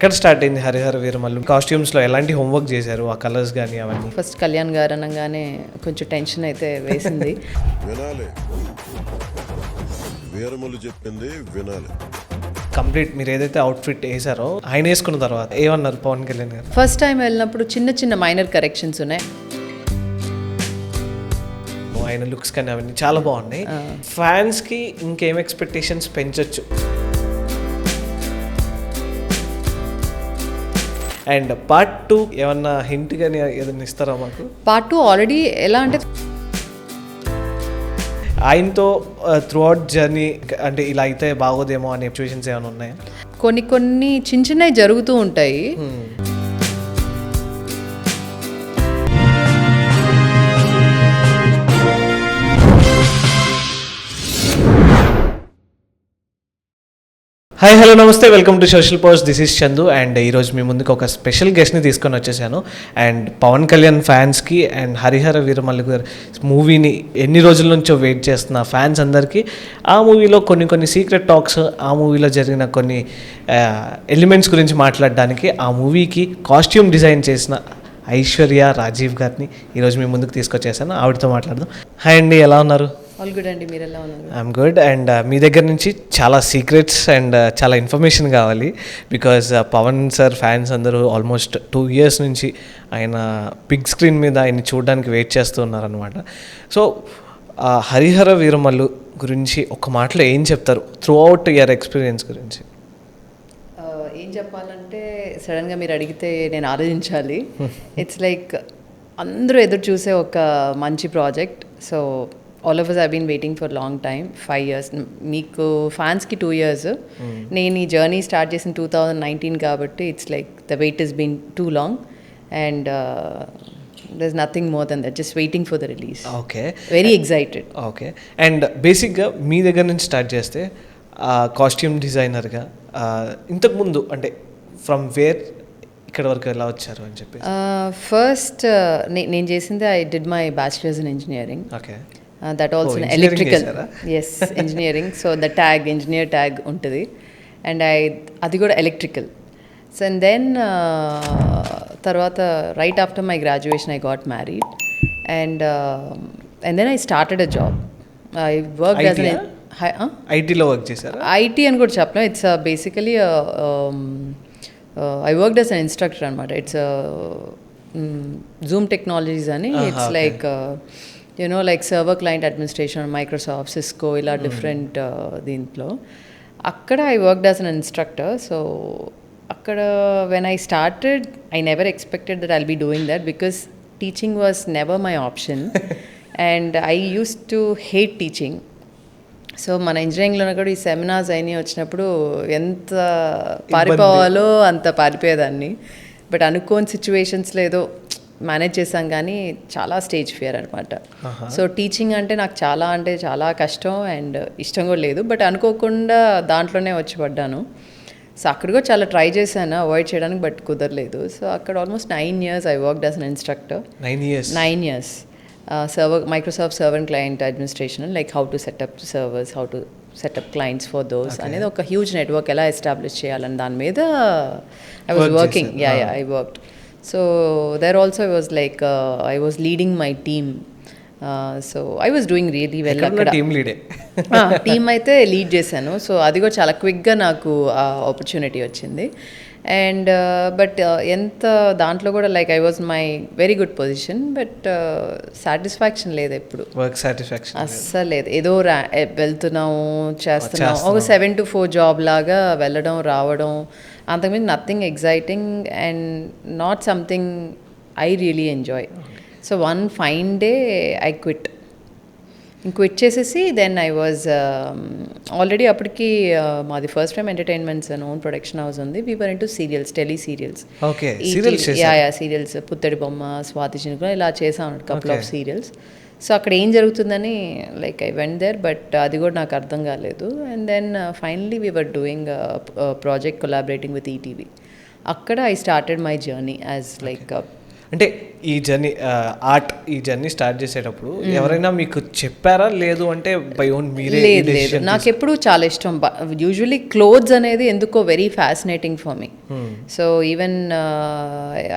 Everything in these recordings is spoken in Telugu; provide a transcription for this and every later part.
ఎక్కడ స్టార్ట్ అయింది హరిహర వీరమల్లు? కాస్ట్యూమ్స్లో ఎలాంటి హోంవర్క్ చేశారు, ఆ కలర్స్ కానీ అవన్నీ? ఫస్ట్ కళ్యాణ్ గారు అనగానే కొంచెం టెన్షన్ అయితే వేసింది. వినాలి, వీరమల్లు చెప్పింది వినాలి. కంప్లీట్ మీరు ఏదైతే అవుట్ఫిట్ వేసారో ఆయన వేసుకున్న తర్వాత ఏమన్నారు పవన్ కళ్యాణ్ గారు? ఫస్ట్ టైం వెళ్ళినప్పుడు చిన్న చిన్న మైనర్ కరెక్షన్స్ ఉన్నాయి. ఆయన లుక్స్ కానీ అవన్నీ చాలా బాగున్నాయి. ఫ్యాన్స్కి ఇంకేం ఎక్స్పెక్టేషన్స్ పెంచొచ్చు? అండ్ పార్ట్ 2 ఏమన్నా హింట్ కానీ ఏదైనా ఇస్తారా మాకు? పార్ట్ 2 ఆల్రెడీ ఎలా అంటే ఆయనతో త్రూ అవుట్ జర్నీ అంటే ఇలా అయితే బాగోదేమో అనే సిచ్యువేషన్స్ ఏమైనా ఉన్నాయా? కొన్ని చిన్న చిన్నవి జరుగుతూ ఉంటాయి. హాయ్ హలో నమస్తే, welcome to social post. This is Chandu and ఈరోజు మీ ముందుకు ఒక స్పెషల్ గెస్ట్ని తీసుకొని వచ్చేసాను. అండ్ పవన్ కళ్యాణ్ ఫ్యాన్స్కి అండ్ హరిహర వీరమల్లు గారు మూవీని ఎన్ని రోజుల నుంచో వెయిట్ చేస్తున్న ఫ్యాన్స్ అందరికీ ఆ మూవీలో కొన్ని సీక్రెట్ టాక్స్, ఆ మూవీలో జరిగిన కొన్ని ఎలిమెంట్స్ గురించి మాట్లాడడానికి ఆ మూవీకి కాస్ట్యూమ్ డిజైన్ చేసిన ఐశ్వర్య రాజీవ్ గారిని ఈరోజు మీ ముందుకు తీసుకొచ్చేసాను. ఆవిడతో మాట్లాడదాం. హాయ్ అండి, ఎలా ఉన్నారు? ఆల్ గుడ్ అండి, మీరు ఎలా ఉన్నారు? I'm good. అండ్ మీ దగ్గర నుంచి చాలా సీక్రెట్స్ అండ్ చాలా ఇన్ఫర్మేషన్ కావాలి. బికాజ్ పవన్ సార్ ఫ్యాన్స్ అందరూ ఆల్మోస్ట్ 2 years నుంచి ఆయన బిగ్ స్క్రీన్ మీద ఆయన చూడడానికి వెయిట్ చేస్తూ ఉన్నారనమాట. సో హరిహర వీరమల్లు గురించి ఒక మాటలో ఏం చెప్తారు త్రూ అవుట్ యువర్ ఎక్స్పీరియన్స్ గురించి? ఏం చెప్పాలంటే సడన్గా మీరు అడిగితే నేను ఆలోచించాలి. ఇట్స్ లైక్ అందరూ ఎదురు చూసే ఒక మంచి project. So all of us have been waiting for long time, 5 years. మీకు ఫ్యాన్స్కి 2 years. నేను ఈ జర్నీ స్టార్ట్ చేసిన 2019 కాబట్టి it's like the wait is been too long and there's nothing more than that, just waiting for the release. Okay, very excited. Okay. And బేసిక్గా మీ దగ్గర నుంచి స్టార్ట్ చేస్తే కాస్ట్యూమ్ డిజైనర్గా ఇంతకుముందు అంటే ఫ్రమ్ వేర్ ఇక్కడ వరకు ఎలా వచ్చారు అని చెప్పి? ఫస్ట్ నేను చేసింది I did my bachelor's in engineering. Okay. That also electrical. Yes, engineering. So the tag engineer tag ఉంటుంది అండ్ అది కూడా ఎలక్ట్రికల్. సో అండ్ దెన్ తర్వాత right after my graduation I got married and then I started a job. I work as ఐటీలో వర్క్ చేశారు? ఐటీ అని కూడా చెప్పను. It's basically I worked as an instructor అనమాట. ఇట్స్ జూమ్ టెక్నాలజీస్ అని. It's like like server client administration, Microsoft, Cisco, ఇలా డిఫరెంట్ దీంట్లో. అక్కడ I worked as an instructor. So అక్కడ when I started I never expected that I'll be doing that because teaching was never my option and I use to hate teaching. So మన ఇంజనీరింగ్లో కూడా ఈ సెమినార్స్ అయినాయి వచ్చినప్పుడు ఎంత పారిపోవాలో అంత పారిపోయేదాన్ని. బట్ అనుకోని సిచ్యువేషన్స్లో ఏదో మేనేజ్ చేశాం కానీ చాలా స్టేజ్ ఫియర్ అనమాట. సో టీచింగ్ అంటే నాకు చాలా కష్టం అండ్ ఇష్టం కూడా లేదు. బట్ అనుకోకుండా దాంట్లోనే వచ్చి పడ్డాను. సో అక్కడ కూడా చాలా ట్రై చేశాను అవాయిడ్ చేయడానికి, బట్ కుదరలేదు. సో అక్కడ almost 9 years I worked as an instructor. 9 years. Microsoft server and client administration, like how to set up servers, how to set up clients for those అనేది ఒక హ్యూజ్ నెట్వర్క్ ఎలా ఎస్టాబ్లిష్ చేయాలని దాని మీద I was working. I worked. So there also I was like I was leading my team. So I was doing really well. అక్కడ టీమ్ అయితే లీడ్ చేశాను. సో అది కూడా చాలా క్విక్గా నాకు ఆపర్చునిటీ వచ్చింది. అండ్ బట్ ఎంత దాంట్లో కూడా like I was my very good position, but satisfaction లేదు ఎప్పుడు. వర్క్ సాటిస్ఫాక్షన్ అస్సలు లేదు. ఏదో వెళ్తున్నాము చేస్తున్నాము ఒక 7 to 4 జాబ్ లాగా వెళ్ళడం రావడం, అంతకుమించి nothing exciting and not something I really enjoy. So one fine day I quit చేసేసి దెన్ ఐ వాజ్ ఆల్రెడీ అప్పటికి మాది ఫస్ట్ టైం ఎంటర్టైన్మెంట్స్ అని ఓన్ ప్రొడక్షన్ హౌస్ ఉంది. We were into serials, tele serials. Serials పుత్తడి బొమ్మ, స్వాతి చినుకు ఇలా చేసాం కపుల్ ఆఫ్ సీరియల్స్. సో అక్కడ ఏం జరుగుతుందని like I went there, but అది కూడా నాకు అర్థం కాలేదు. And then finally we were doing project collaborating with ETV. అక్కడ I started my journey as like అంటే ఈ జర్నీ ఆర్ట్ ఈ జర్నీ స్టార్ట్ చేసేటప్పుడు ఎవరైనా మీకు చెప్పారా, లేదు అంటే బై ఓన్ మీరే లేదు నాకు ఎప్పుడు చాలా ఇష్టం. యూజువలీ క్లోత్స్ అనేది ఎందుకో very fascinating for me. So even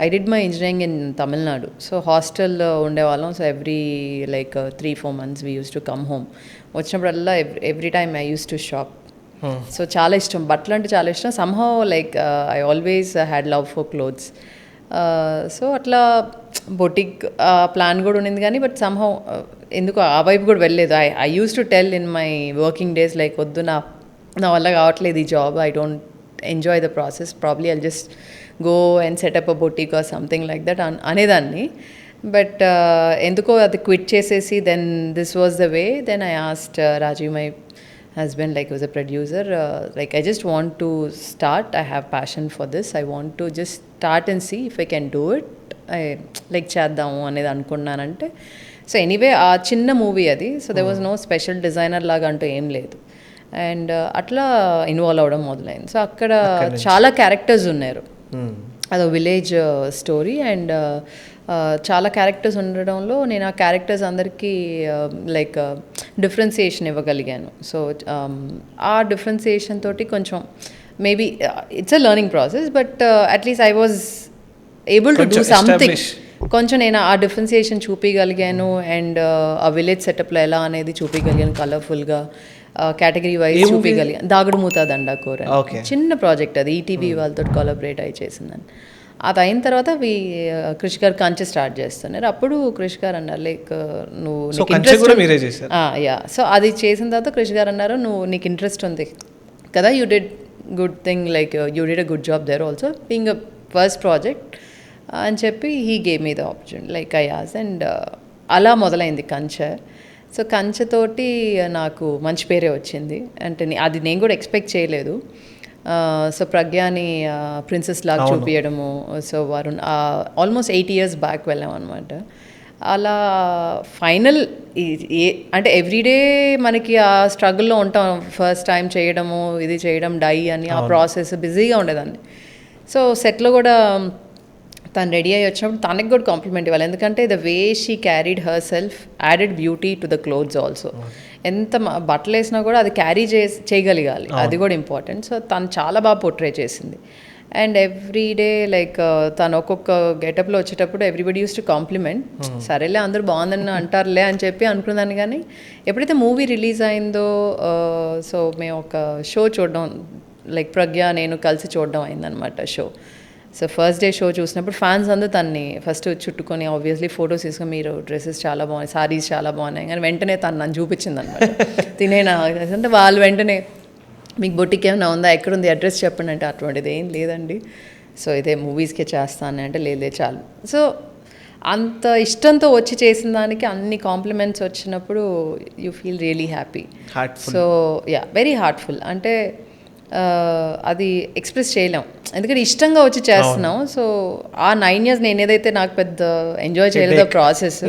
I did my engineering in Tamil Nadu. So హాస్టల్లో ఉండేవాళ్ళం. So every like 3-4 months we use to come home. వచ్చినప్పుడల్లా every time I use to shop. So చాలా ఇష్టం, బట్టలు అంటే చాలా ఇష్టం. Somehow like I always had love for clothes. So అట్లా బొటిక్ ప్లాన్ కూడా ఉండింది కానీ బట్ సమ్హౌ ఎందుకు ఆ వైపు కూడా వెళ్ళలేదు. I use to tell in my working days like వద్దు, నా వల్ల కావట్లేదు ఈ job, I don't enjoy the process, probably I just go and set up a boutique or something like that అనేదాన్ని. బట్ ఎందుకో అది క్విట్ చేసేసి then this was the way. Then I asked Rajiv, my husband, like was a producer, like I just want to start, I have passion for this, I want to just start and see if I can do it, I like చేద్దాము అనేది అనుకున్నానంటే. సో ఎనీవే ఆ చిన్న మూవీ అది. So there was no special designer లాగా అంటూ ఏం లేదు. అండ్ అట్లా ఇన్వాల్వ్ అవ్వడం మొదలైంది. సో అక్కడ చాలా క్యారెక్టర్స్ ఉన్నారు. అదో విలేజ్ స్టోరీ అండ్ చాలా క్యారెక్టర్స్ ఉండడంలో నేను ఆ క్యారెక్టర్స్ అందరికీ లైక్ డిఫరెన్సియేషన్ ఇవ్వగలిగాను. సో ఆ డిఫరెన్సియేషన్ తోటి కొంచెం maybe it's a learning process, but at least I was able to do something. కొంచెం నేను ఆ డిఫరెన్సియేషన్ చూపించగలిగాను అండ్ ఆ విలేజ్ సెటప్లో ఎలా అనేది చూపించగలిగాను, కలర్ఫుల్గా కేటగిరీ వైజ్ చూపించగలిగాను. దాగుడు మూత దండాకూర చిన్న ప్రాజెక్ట్ అది, ఈటీవీ వాళ్ళతో కొలాబరేట్ అయి చేసిందని. అది అయిన తర్వాత క్రిష్ గారు కంచె స్టార్ట్ చేస్తున్నారు. అప్పుడు క్రిష్ గారు అన్నారు లైక్ నువ్వు యా. సో అది చేసిన తర్వాత క్రిష్ గారు అన్నారు, నువ్వు నీకు ఇంట్రెస్ట్ ఉంది కదా, you did good thing, like you did a good job there also being a first project అని చెప్పి he gave me the opportunity like I as. And అలా మొదలైంది కంచె. సో కంచెతోటి నాకు మంచి పేరే వచ్చింది. అంటే అది నేను కూడా ఎక్స్పెక్ట్ చేయలేదు. సో ప్రజ్ఞాని ప్రిన్సెస్ లాగా చూపించడము. సో వారు ఆల్మోస్ట్ 8 years బ్యాక్ వెళ్ళాం అనమాట. అలా ఫైనల్ అంటే ఎవ్రీడే మనకి ఆ స్ట్రగుల్లో ఉంటాం. ఫస్ట్ టైం చేయడము, ఇది చేయడం, డై అని ఆ ప్రాసెస్ బిజీగా ఉండేదాన్ని. సో సెట్లో కూడా తను రెడీ అయ్యి వచ్చినప్పుడు తనకి కూడా కాంప్లిమెంట్ ఇవ్వాలి. ఎందుకంటే the way she carried her self added beauty to the clothes also. ఎంత బట్టలు వేసినా కూడా అది క్యారీ చేయగలగాలి, అది కూడా ఇంపార్టెంట్. సో తను చాలా బాగా పోర్ట్రే చేసింది. అండ్ ఎవ్రీ డే లైక్ తను ఒక్కొక్క గెటప్లో వచ్చేటప్పుడు ఎవ్రీబడి యూస్ టు కాంప్లిమెంట్. సరేలే అందరూ బాగుందని అంటారులే అని చెప్పి అనుకున్నాను. కానీ ఎప్పుడైతే మూవీ రిలీజ్ అయిందో సో మేము ఒక షో చూడడం, లైక్ ప్రజ్ఞ నేను కలిసి చూడడం అయిందనమాట show. So first day show చూసినప్పుడు ఫ్యాన్స్ అందరూ తన్ని ఫస్ట్ చుట్టుకొని ఆబ్వియస్లీ ఫొటోస్ తీసుకొని, మీరు డ్రెస్సెస్ చాలా బాగున్నాయి, సారీస్ చాలా బాగున్నాయి, కానీ వెంటనే తను నన్ను చూపించింది అనమాట. తినేనా అంటే వాళ్ళు వెంటనే మీకు బొటిక్ ఏమైనా ఉందా, ఎక్కడుంది, అడ్రస్ చెప్పండి అంటే అటువంటిది ఏం లేదండి, సో ఇదే మూవీస్కే చేస్తాను అంటే లేదే చాలు. సో అంత ఇష్టంతో వచ్చి చేసిన దానికి అన్ని కాంప్లిమెంట్స్ వచ్చినప్పుడు you feel really happy. So yeah, very heartful. అంటే అది ఎక్స్ప్రెస్ చేయలేం, ఎందుకంటే ఇష్టంగా వచ్చి చేస్తున్నాం. సో ఆ 9 years నేను ఏదైతే నాకు పెద్ద ఎంజాయ్ చేయలేదో ప్రాసెస్,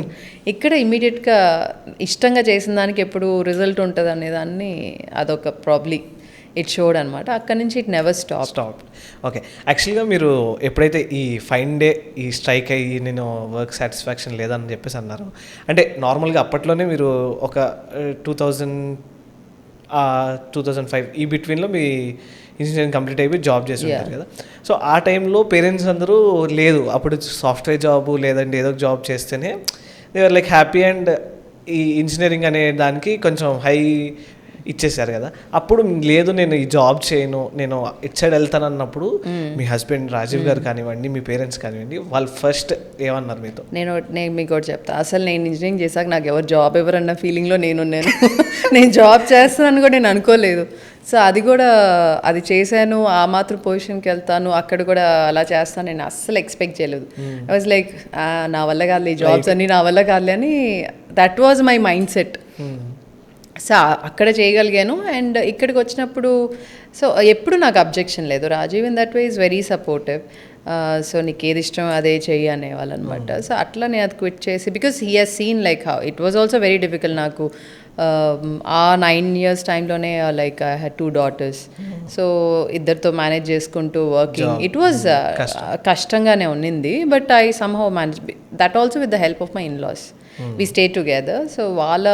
ఇక్కడ ఇమీడియట్గా ఇష్టంగా చేసిన దానికి ఎప్పుడు రిజల్ట్ ఉంటుంది అనేదాన్ని అదొక ప్రాబ్లీ ఇట్ షోడ్ అనమాట. అక్కడి నుంచి ఇట్ నెవర్ స్టాప్. ఓకే, యాక్చువల్గా మీరు ఎప్పుడైతే ఈ ఫైన్ డే ఈ స్ట్రైక్ అయ్యి నేను వర్క్ సాటిస్ఫాక్షన్ లేదని చెప్పేసి అన్నారు, అంటే నార్మల్గా అప్పట్లోనే మీరు ఒక 2005 ఈ బిట్వీన్లో మీ ఇంజనీరింగ్ కంప్లీట్ అయిపోయి జాబ్ చేసి ఉంటారు కదా. సో ఆ టైంలో పేరెంట్స్ అందరూ లేదు, అప్పుడు సాఫ్ట్వేర్ జాబు లేదంటే ఏదో జాబ్ చేస్తేనే they are like happy, and ఈ ఇంజనీరింగ్ అనే దానికి కొంచెం హై ఇచ్చేసారు కదా. అప్పుడు లేదు నేను ఈ జాబ్ చేయను, నేను ఇట్ సైడ్ వెళ్తాను అన్నప్పుడు మీ హస్బెండ్ రాజీవ్ గారు కానివ్వండి, మీ పేరెంట్స్ కానివ్వండి, వాళ్ళు ఫస్ట్ ఏమన్నారు మీతో? నేను మీకు కూడా చెప్తా, అసలు నేను ఇంజనీరింగ్ చేశాక నాకు ఎవరు జాబ్ ఎవరన్న ఫీలింగ్లో నేను జాబ్ చేస్తానని కూడా నేను అనుకోలేదు. సో అది చేశాను, ఆ మాత్రం పొజిషన్కి వెళ్తాను, అక్కడ కూడా అలా చేస్తాను నేను అస్సలు ఎక్స్పెక్ట్ చేయలేదు. ఐ వాజ్ లైక్ నా వల్ల కాదులే, ఈ జాబ్స్ అన్నీ నా వల్ల కాదులే అని, that was my mind set. So అక్కడ చేయగలిగాను. అండ్ ఇక్కడికి వచ్చినప్పుడు సో ఎప్పుడు నాకు అబ్జెక్షన్ లేదు. Rajiv in that way is very supportive. So నీకు ఏది ఇష్టం అదే చెయ్యి అనేవాళ్ళు అనమాట. సో అట్లా నేను అది క్విట్ చేసి, because he has seen like how it was also very difficult. నాకు ఆ 9 years టైంలోనే like I had 2 daughters. So ఇద్దరితో మేనేజ్ చేసుకుంటూ వర్కింగ్ ఇట్ వాజ్ కష్టంగానే ఉన్నింది, but I somehow manage that also with the help of my in laws. We stay together. So వాళ్ళ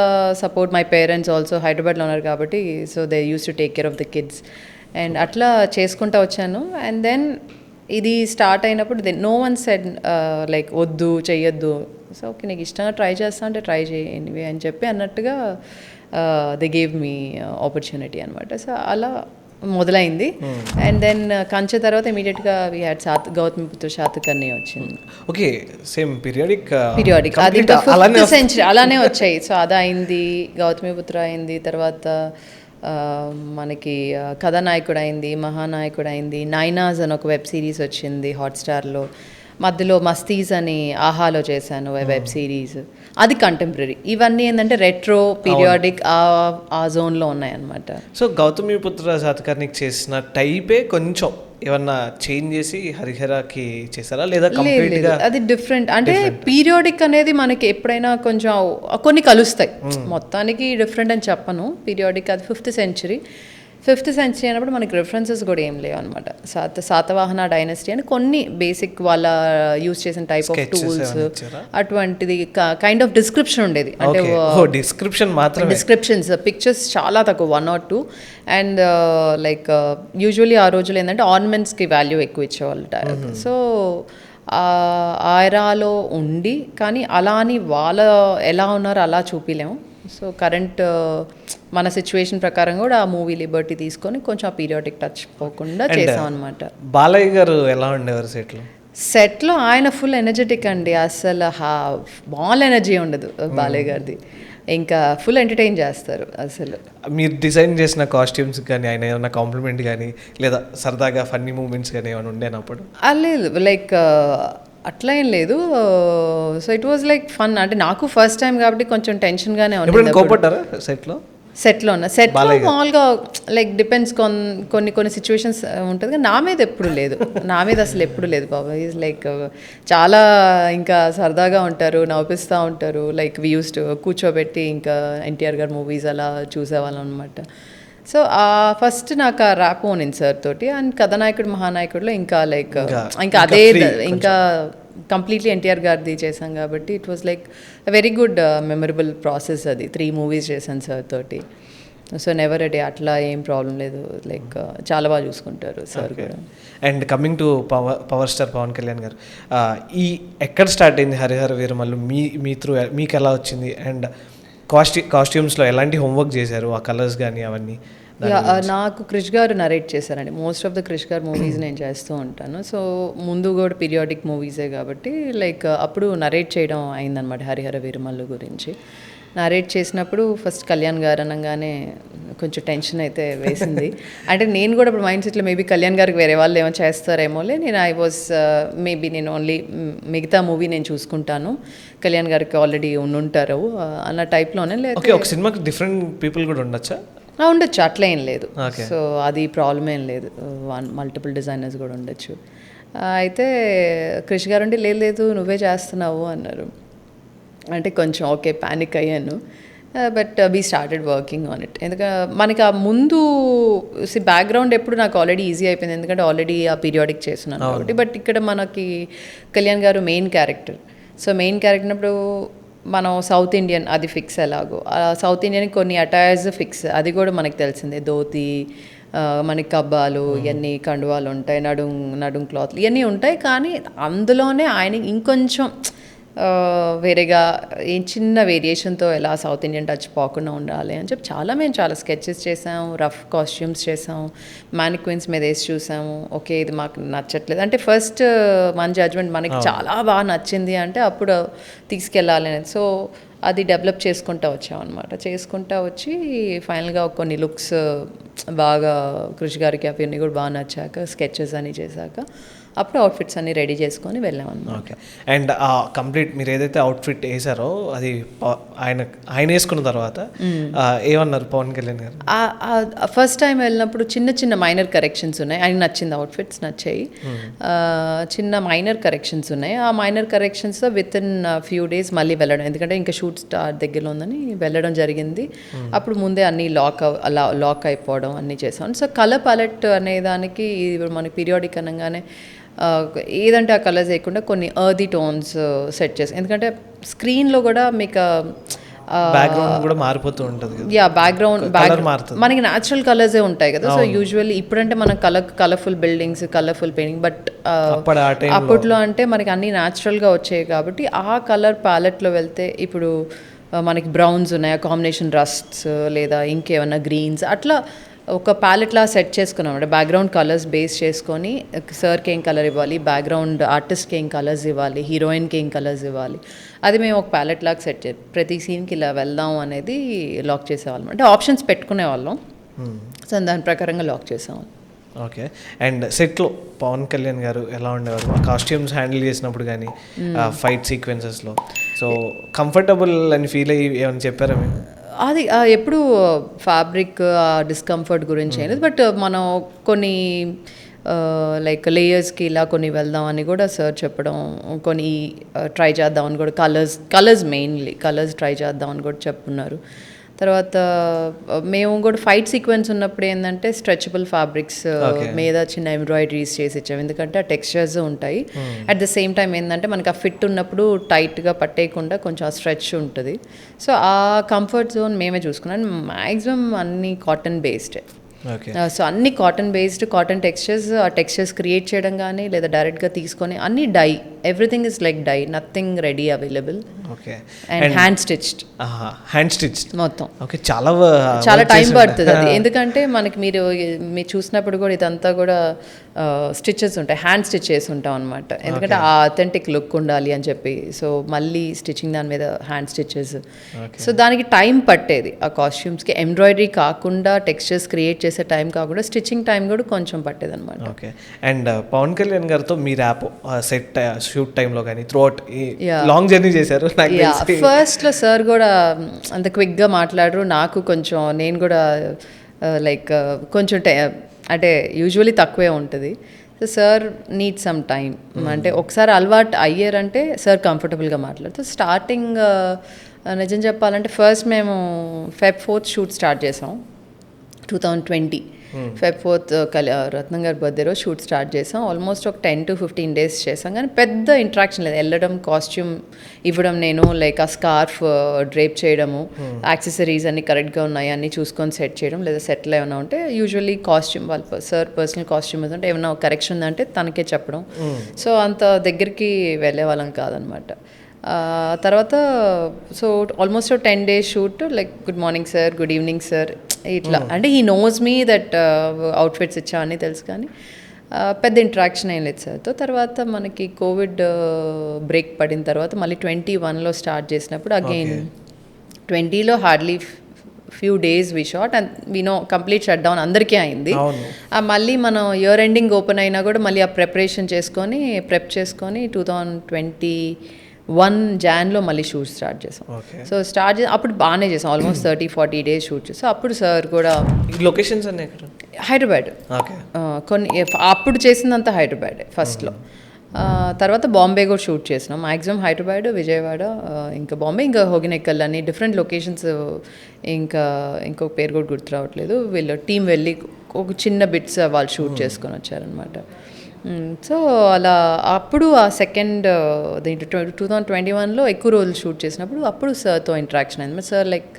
సపోర్ట్, మై పేరెంట్స్ ఆల్సో హైదరాబాద్లో ఉన్నారు కాబట్టి so they used to take care of the kids and అట్లా చేసుకుంటూ వచ్చాను. అండ్ దెన్ ఇది స్టార్ట్ అయినప్పుడు నో వన్ సెడ్ లైక్ వద్దు చెయ్యొద్దు. సో ఓకే నీకు ఇష్టంగా ట్రై చేస్తా అంటే ట్రై చేయి ఎనీవే అని చెప్పి అన్నట్టుగా దే గేవ్ మీ ఆపర్చునిటీ అనమాట. సో అలా మొదలైంది. అండ్ దెన్ కంచె తర్వాత ఇమీడియట్గా వీ హ్యాడ్ గౌతమిపుత్ర శాతకర్ణి వచ్చింది. ఓకే, సేమ్ పీరియాడిక్ అది ఇంకా 5th century అలానే వచ్చాయి. సో అది అయింది, గౌతమిపుత్ర అయింది, తర్వాత మనకి కథానాయకుడు అయింది, మహానాయకుడు అయింది, నైనాజ్ అని ఒక వెబ్ సిరీస్ వచ్చింది హాట్స్టార్లో. మధ్యలో మస్తీస్ అని ఆహాలో చేశాను వెబ్ సిరీస్, అది కంటెంపరీ. ఇవన్నీ ఏంటంటే రెట్రో పీరియాడిక్ ఆ జోన్లో ఉన్నాయన్నమాట. సో గౌతమిపుత్ర శాతకర్ణికి చేసిన టైపే కొంచెం ఏమన్నా చేంజ్ చేసి హరిహరకి చేశారా లేదా కంప్లీట్గా? అది డిఫరెంట్. అంటే పీరియాడిక్ అనేది మనకి ఎప్పుడైనా కొంచెం కొన్ని కలుస్తాయి, మొత్తానికి డిఫరెంట్ అని చెప్పను. పీరియాడిక్ అది 5th century అయినప్పుడు మనకి రిఫరెన్సెస్ కూడా ఏం లేవు అనమాట. శాతవాహన డైనస్టీ అని కొన్ని బేసిక్ వాళ్ళ యూజ్ చేసిన టైప్ ఆఫ్ టూల్స్ అటువంటిది కైండ్ ఆఫ్ డిస్క్రిప్షన్ ఉండేది. అంటే డిస్క్రిప్షన్స్, పిక్చర్స్ చాలా తక్కువ, 1 or 2. అండ్ లైక్ యూజువల్లీ ఆ రోజులు ఏంటంటే ఆర్నమెంట్స్కి వాల్యూ ఎక్కువ ఇచ్చేవాళ్ళు. సో ఆ ఎరాలో ఉండి కానీ అలా అని వాళ్ళ ఎలా ఉన్నారో అలా చూపిలేము. సో కరెంట్ మన సిచ్యువేషన్ ప్రకారం కూడా ఆ మూవీ లిబర్టీ తీసుకొని కొంచెం ఆ పీరియాడిక్ టచ్ పోకుండా చేసాం అనమాట. బాలయ్య గారు ఎలా ఉండేవారు సెట్లో? ఆయన ఫుల్ ఎనర్జెటిక్ అండి, అసలు మాల్ ఎనర్జీ ఉండదు బాలయ్య గారిది. ఇంకా ఫుల్ ఎంటర్టైన్ చేస్తారు అసలు. మీరు డిజైన్ చేసిన కాస్ట్యూమ్స్ కానీ ఆయన ఏమైనా కాంప్లిమెంట్ కానీ లేదా సరదాగా ఫన్నీ మూమెంట్స్ కానీ ఏమైనా ఉండేనప్పుడు? లేదు, లైక్ అట్లా ఏం లేదు. So it was like fun. అంటే నాకు ఫస్ట్ టైం కాబట్టి కొంచెం టెన్షన్గానే ఉంది. సెట్లో మామూలుగా లైక్ డిపెండ్స్ కొన్ని సిచ్యువేషన్స్ ఉంటుంది కానీ నా మీద ఎప్పుడు లేదు, నా మీద అసలు ఎప్పుడు లేదు. బాబా ఈజ్ లైక్ చాలా ఇంకా సరదాగా ఉంటారు, నవ్విస్తూ ఉంటారు. లైక్ వీ యూస్ టు కూర్చోబెట్టి ఇంకా ఎన్టీఆర్ గారి మూవీస్ అలా చూసేవాళ్ళం అనమాట. సో ఫస్ట్ నాకు ఆ ర్యాప్ ఉంది సార్ తోటి. అండ్ కథానాయకుడు మహానాయకుడులో ఇంకా లైక్ ఇంకా అదే ఇంకా కంప్లీట్లీ ఎన్టీఆర్ గారిది చేశాం కాబట్టి it was like very good memorable process. అది 3 movies చేశాను సార్ తోటి. సో నెవర్ ఎ డే అట్లా ఏం ప్రాబ్లం లేదు, లైక్ చాలా బాగా చూసుకుంటారు సార్ కూడా. And coming to power star Pawan Kalyan garu, ఈ ఎక్కడ స్టార్ట్ అయింది హరిహర వీరమల్లు? మీ త్రూ మీకు ఎలా వచ్చింది? అండ్ కాస్ట్యూమ్స్లో ఎలాంటి హోంవర్క్ చేశారు, ఆ కలర్స్ కానీ అవన్నీ? నాకు క్రిష్ గారు నరేట్ చేశారండి. మోస్ట్ ఆఫ్ ద క్రిష్ గారు మూవీస్ నేను చేస్తూ ఉంటాను. సో ముందు కూడా పీరియాడిక్ మూవీసే కాబట్టి లైక్ అప్పుడు నరేట్ చేయడం అయిందనమాట హరిహర వీరమల్లు గురించి. నరేట్ చేసినప్పుడు ఫస్ట్ కళ్యాణ్ గారు అనగానే కొంచెం టెన్షన్ అయితే వేసింది. అంటే నేను కూడా ఇప్పుడు మైండ్ సెట్లో మేబీ కళ్యాణ్ గారికి వేరే వాళ్ళు ఏమో చేస్తారేమోలే, నేను మేబీ నేను ఓన్లీ మిగతా మూవీ నేను చూసుకుంటాను, కళ్యాణ్ గారికి ఆల్రెడీ ఉండుంటారు అన్న టైప్లోనే. లేదు ఒక సినిమాకి డిఫరెంట్ పీపుల్ కూడా ఉండొచ్చా? ఉండొచ్చు, అట్లా ఏం లేదు. సో అది ప్రాబ్లం ఏం లేదు, మల్టిపుల్ డిజైనర్స్ కూడా ఉండొచ్చు. అయితే క్రిష్ గారు అంటే లేదు నువ్వే చేస్తున్నావు అన్నారు. అంటే కొంచెం ఓకే ప్యానిక్ అయ్యాను. But we started working on it. ఎందుకంటే మనకి ఆ ముందు బ్యాక్గ్రౌండ్ ఎప్పుడు నాకు ఆల్రెడీ ఈజీ అయిపోయింది, ఎందుకంటే ఆల్రెడీ ఆ పీరియాడిక్ చేస్తున్నాను కాబట్టి. బట్ ఇక్కడ మనకి కళ్యాణ్ గారు main character. So main character అప్పుడు మనం సౌత్ ఇండియన్ అది ఫిక్స్ ఎలాగో, సౌత్ ఇండియన్ కొన్ని అటైర్స్ ఫిక్స్, అది కూడా మనకు తెలిసిందే. ధోతి, మనకి కబ్బాలు, ఇవన్నీ కండువాలు ఉంటాయి, నడుం క్లాత్లు ఇవన్నీ ఉంటాయి. కానీ అందులోనే ఆయన ఇంకొంచెం వేరేగా చిన్న వేరియేషన్తో ఎలా సౌత్ ఇండియన్ టచ్ పోకుండా ఉండాలి అని చెప్పి మేము చాలా స్కెచెస్ చేసాము, రఫ్ కాస్ట్యూమ్స్ చేసాము, మ్యానిక్విన్స్ మీద వేసి చూసాము. ఓకే ఇది మాకు నచ్చట్లేదు అంటే ఫస్ట్ మన జడ్జ్మెంట్ మనకి చాలా బాగా నచ్చింది అంటే అప్పుడు తీసుకెళ్ళాలి అనేది. సో అది డెవలప్ చేసుకుంటూ వచ్చామన్నమాట. చేసుకుంటూ వచ్చి ఫైనల్గా కొన్ని లుక్స్ బాగా కృషి గారికి అవన్నీ కూడా బాగా నచ్చాక స్కెచెస్ అని చేశాక అప్పుడు అవుట్ఫిట్స్ అన్ని రెడీ చేసుకొని వెళ్ళామన్నమాట. ఓకే. అండ్ కంప్లీట్ మీరు ఏదైతే అవుట్ఫిట్ వేసారో అది ఆయన వేసుకున్న తర్వాత ఏమన్నారు పవన్ కళ్యాణ్ గారు? ఫస్ట్ టైం వెళ్ళినప్పుడు చిన్న మైనర్ కరెక్షన్స్ ఉన్నాయి. ఆయనకు నచ్చింది, అవుట్ఫిట్స్ నచ్చాయి. చిన్న మైనర్ కరెక్షన్స్ ఉన్నాయి. ఆ మైనర్ కరెక్షన్స్తో విత్ ఇన్ ఫ్యూ డేస్ మళ్ళీ వెళ్ళడం, ఎందుకంటే ఇంకా షూట్ షూట్ స్టార్ట్ దగ్గరలో ఉందని వెళ్ళడం జరిగింది. అప్పుడు ముందే అన్నీ లాక్ అయిపోవడం అన్నీ చేసాం. సో కలర్ ప్యాలెట్ అనే దానికి ఇప్పుడు మనకి పీరియాడిక్ అనగానే ఏదంటే ఆ కలర్స్ వేయకుండా కొన్ని ఎర్దీ టోన్స్ సెట్ చేసి, ఎందుకంటే స్క్రీన్లో కూడా మీకు బ్యాక్గ్రౌండ్ కూడా మారిపోతూ ఉంటుంది కదా. యా బ్యాక్గ్రౌండ్ మారుతుంది. మనకి న్యాచురల్ కలర్సే ఉంటాయి కదా. సో యూజువల్లీ ఇప్పుడంటే మన colourful buildings, colourful painting, but అప్పట్లో అంటే మనకి అన్నీ న్యాచురల్గా వచ్చాయి కాబట్టి ఆ కలర్ ప్యాలెట్లో వెళ్తే ఇప్పుడు మనకి బ్రౌన్స్ ఉన్నాయి, కాంబినేషన్ రస్ట్స్ లేదా ఇంకేమన్నా గ్రీన్స్ అట్లా ఒక ప్యాలెట్లా సెట్ చేసుకున్నాం అంటే బ్యాక్గ్రౌండ్ కలర్స్ బేస్ చేసుకొని సార్కి ఏం కలర్ ఇవ్వాలి, బ్యాక్గ్రౌండ్ ఆర్టిస్ట్కి ఏం కలర్స్ ఇవ్వాలి, హీరోయిన్కి ఏం కలర్స్ ఇవ్వాలి, అది మేము ఒక ప్యాలెట్ లాగా సెట్ చేయాలి. ప్రతి సీన్కి ఇలా వెళ్దాం అనేది లాక్ చేసేవాళ్ళం. అంటే ఆప్షన్స్ పెట్టుకునే వాళ్ళం. సో దాని ప్రకారంగా లాక్ చేసేవాళ్ళం. ఓకే. అండ్ సెట్లో పవన్ కళ్యాణ్ గారు ఎలా ఉండేవారు కాస్ట్యూమ్స్ హ్యాండిల్ చేసినప్పుడు కానీ ఫైట్ సీక్వెన్సెస్లో? సో కంఫర్టబుల్ అని ఫీల్ అయ్యి ఏమైనా చెప్పారా మీరు? అది ఎప్పుడు ఫ్యాబ్రిక్ డిస్కంఫర్ట్ గురించి ఏం లేదు, బట్ మనం కొన్ని లైక్ లేయర్స్కి ఇలా కొన్ని వెళ్దామని కూడా సార్ చెప్పడం, కొన్ని ట్రై చేద్దామని కూడా కలర్స్ మెయిన్లీ కలర్స్ ట్రై చేద్దామని కూడా చెప్పున్నారు. తర్వాత మేము కూడా ఫైట్ సీక్వెన్స్ ఉన్నప్పుడు ఏంటంటే స్ట్రెచబుల్ ఫ్యాబ్రిక్స్ మీద చిన్న ఎంబ్రాయిడరీస్ చేసి ఇచ్చాము, ఎందుకంటే ఆ టెక్స్చర్స్ ఉంటాయి. అట్ ద సేమ్ టైం ఏంటంటే మనకి ఆ ఫిట్ ఉన్నప్పుడు టైట్గా పట్టేయకుండా కొంచెం ఆ స్ట్రెచ్ ఉంటుంది. సో ఆ కంఫర్ట్ జోన్ మేమే చూసుకున్నాం. మ్యాక్సిమం అన్నీ కాటన్ బేస్డ్. సో అన్ని కాటన్ బేస్డ్, కాటన్ టెక్స్చర్స్, ఆ టెక్స్చర్స్ క్రియేట్ చేయడం కానీ లేదా డైరెక్ట్గా తీసుకొని అన్ని dye, everything is like dye, nothing ready available. Okay. And hand stitched మొత్తం. ఓకే. చాలా టైం పడుతుంది అది, ఎందుకంటే మనకి మీరు చూసినప్పుడు కూడా ఇదంతా కూడా స్టిచెస్ ఉంటాయి, హ్యాండ్ స్టిచ్ చేసి ఉంటాం అనమాట, ఎందుకంటే ఆ అథెంటిక్ లుక్ ఉండాలి అని చెప్పి. సో మళ్ళీ స్టిచ్చింగ్ దాని మీద హ్యాండ్ స్టిచెస్. సో దానికి టైం పట్టేది ఆ కాస్ట్యూమ్స్కి. ఎంబ్రాయిడరీ కాకుండా టెక్స్చర్స్ క్రియేట్ చేసే టైం కాకుండా స్టిచ్చింగ్ టైం కూడా కొంచెం పట్టేది అనమాట. ఓకే. అండ్ పవన్ కళ్యాణ్ గారితో మీ ర్యాప్ సెట్ షూట్ టైంలో కానీ త్రూ అవుట్ లాంగ్ జర్నీ చేశారు. ఫస్ట్లో సార్ కూడా అంత క్విక్గా మాట్లాడరు, నాకు కొంచెం నేను కూడా లైక్ కొంచెం అంటే యూజువలీ తక్కువే ఉంటుంది. So sir need some time, అంటే ఒకసారి అలవాటు అయ్యారంటే సార్ కంఫర్టబుల్గా మాట్లాడుతారు. స్టార్టింగ్ నిజం చెప్పాలంటే ఫస్ట్ మేము Feb 4th షూట్ స్టార్ట్ చేసాం 2020. Feb 4th రత్నం గారి బర్త్డే రోజు షూట్ స్టార్ట్ చేసాం. ఆల్మోస్ట్ ఒక 10 to 15 days చేసాం, కానీ పెద్ద ఇంట్రాక్షన్ లేదు. వెళ్ళడం, కాస్ట్యూమ్ ఇవ్వడం, నేను లైక్ ఆ స్కార్ఫ్ డ్రేప్ చేయడము, యాక్సెసరీస్ అన్ని కరెక్ట్గా ఉన్నాయి అన్నీ చూసుకొని సెట్ చేయడం, లేదా సెట్లో ఏమైనా ఉంటే యూజువల్లీ కాస్ట్యూమ్ వాళ్ళ సార్ పర్సనల్ కాస్ట్యూమ్ అంటే ఏమైనా కరెక్షన్ ఉందంటే తనకే చెప్పడం. సో అంత దగ్గరికి వెళ్ళే వాళ్ళం కాదనమాట. తర్వాత so almost 10 days shoot, like good morning sir, good evening sir, ఇట్లా. అంటే he knows me that outfits ఇచ్చా అని తెలుసు, కానీ పెద్ద ఇంట్రాక్షన్ ఏం లేదు సార్తో. తర్వాత మనకి కోవిడ్ బ్రేక్ పడిన తర్వాత మళ్ళీ 21లో స్టార్ట్ చేసినప్పుడు అగైన్ 20లో hardly few days we shot and వినో కంప్లీట్ షట్ డౌన్ అందరికీ అయింది. మళ్ళీ మనం ఇయర్ ఎండింగ్ ఓపెన్ అయినా కూడా మళ్ళీ ఆ ప్రిపరేషన్ చేసుకొని 2021 Janలో మళ్ళీ షూట్ స్టార్ట్ చేసాం. సో స్టార్ట్ చేసి అప్పుడు బాగానే చేసాం, ఆల్మోస్ట్ 30-40 days షూట్ చేసాం. అప్పుడు సార్ కూడా లొకేషన్స్ అన్నీ హైదరాబాద్, కొన్ని అప్పుడు చేసిందంతా హైదరాబాద్ ఫస్ట్లో. తర్వాత బాంబే కూడా షూట్ చేసినాం. మ్యాక్సిమం హైదరాబాద్, విజయవాడ, ఇంకా బాంబే, ఇంకా హోగినెక్కల్ అని డిఫరెంట్ లొకేషన్స్. ఇంకా ఇంకొక పేరు కూడా గుర్తు రావట్లేదు. వీళ్ళు టీం వెళ్ళి ఒక చిన్న బిట్స్ వాళ్ళు షూట్ చేసుకొని వచ్చారనమాట. సో అలా అప్పుడు ఆ సెకండ్ 2021లో ఎక్కువ రోజులు షూట్ చేసినప్పుడు అప్పుడు సార్తో ఇంట్రాక్షన్ అయింది. Sir like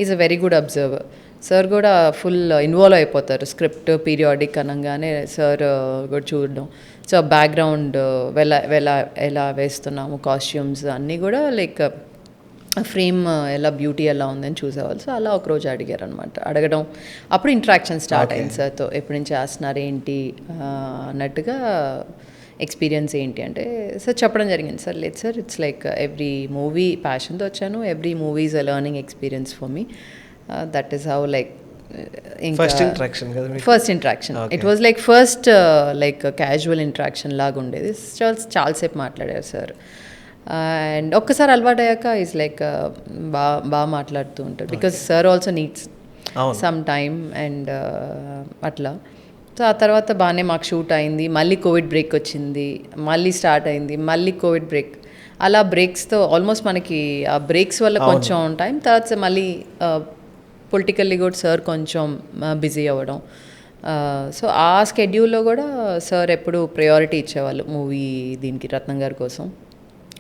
is a very good observer. Sir కూడా ఫుల్ ఇన్వాల్వ్ అయిపోతారు. స్క్రిప్ట్ పీరియాడిక్ అనగానే సార్ కూడా చూడడం. సో బ్యాక్గ్రౌండ్ ఎలా వేస్తున్నాము, కాస్ట్యూమ్స్ అన్నీ కూడా లైక్ ఫ్రేమ్ ఎలా బ్యూటీ ఎలా ఉందని చూసేవాళ్ళు. సో అలా ఒకరోజు అడిగారు అనమాట. అడగడం అప్పుడు ఇంట్రాక్షన్ స్టార్ట్ అయింది సార్తో. ఎప్పటి నుంచి చేస్తున్నారు ఏంటి అన్నట్టుగా, ఎక్స్పీరియన్స్ ఏంటి అంటే సార్ చెప్పడం జరిగింది. సార్ లేదు sir, it's like every movie ప్యాషన్తో వచ్చాను, every movie is a learning experience for me. That is how like first interaction it was like first like casual interaction లాగా ఉండేది. చాలాసేపు మాట్లాడారు సార్. అండ్ ఒక్కసారి అలవాటు అయ్యాక ఈజ్ లైక్ బాగా మాట్లాడుతూ ఉంటారు, because sir also needs some time and అట్లా. సో ఆ తర్వాత బాగానే మాకు షూట్ అయింది. మళ్ళీ కోవిడ్ బ్రేక్ వచ్చింది, మళ్ళీ స్టార్ట్ అయింది, మళ్ళీ కోవిడ్ బ్రేక్. అలా బ్రేక్స్తో ఆల్మోస్ట్ మనకి ఆ బ్రేక్స్ వల్ల కొంచెం టైం, తర్వాత మళ్ళీ పొలిటికల్లీ కూడా సార్ కొంచెం బిజీ అవ్వడం. సో ఆ స్కెడ్యూల్లో కూడా సార్ ఎప్పుడు ప్రయారిటీ ఇచ్చేవాళ్ళు మూవీ దీనికి, రత్నం గారి కోసం.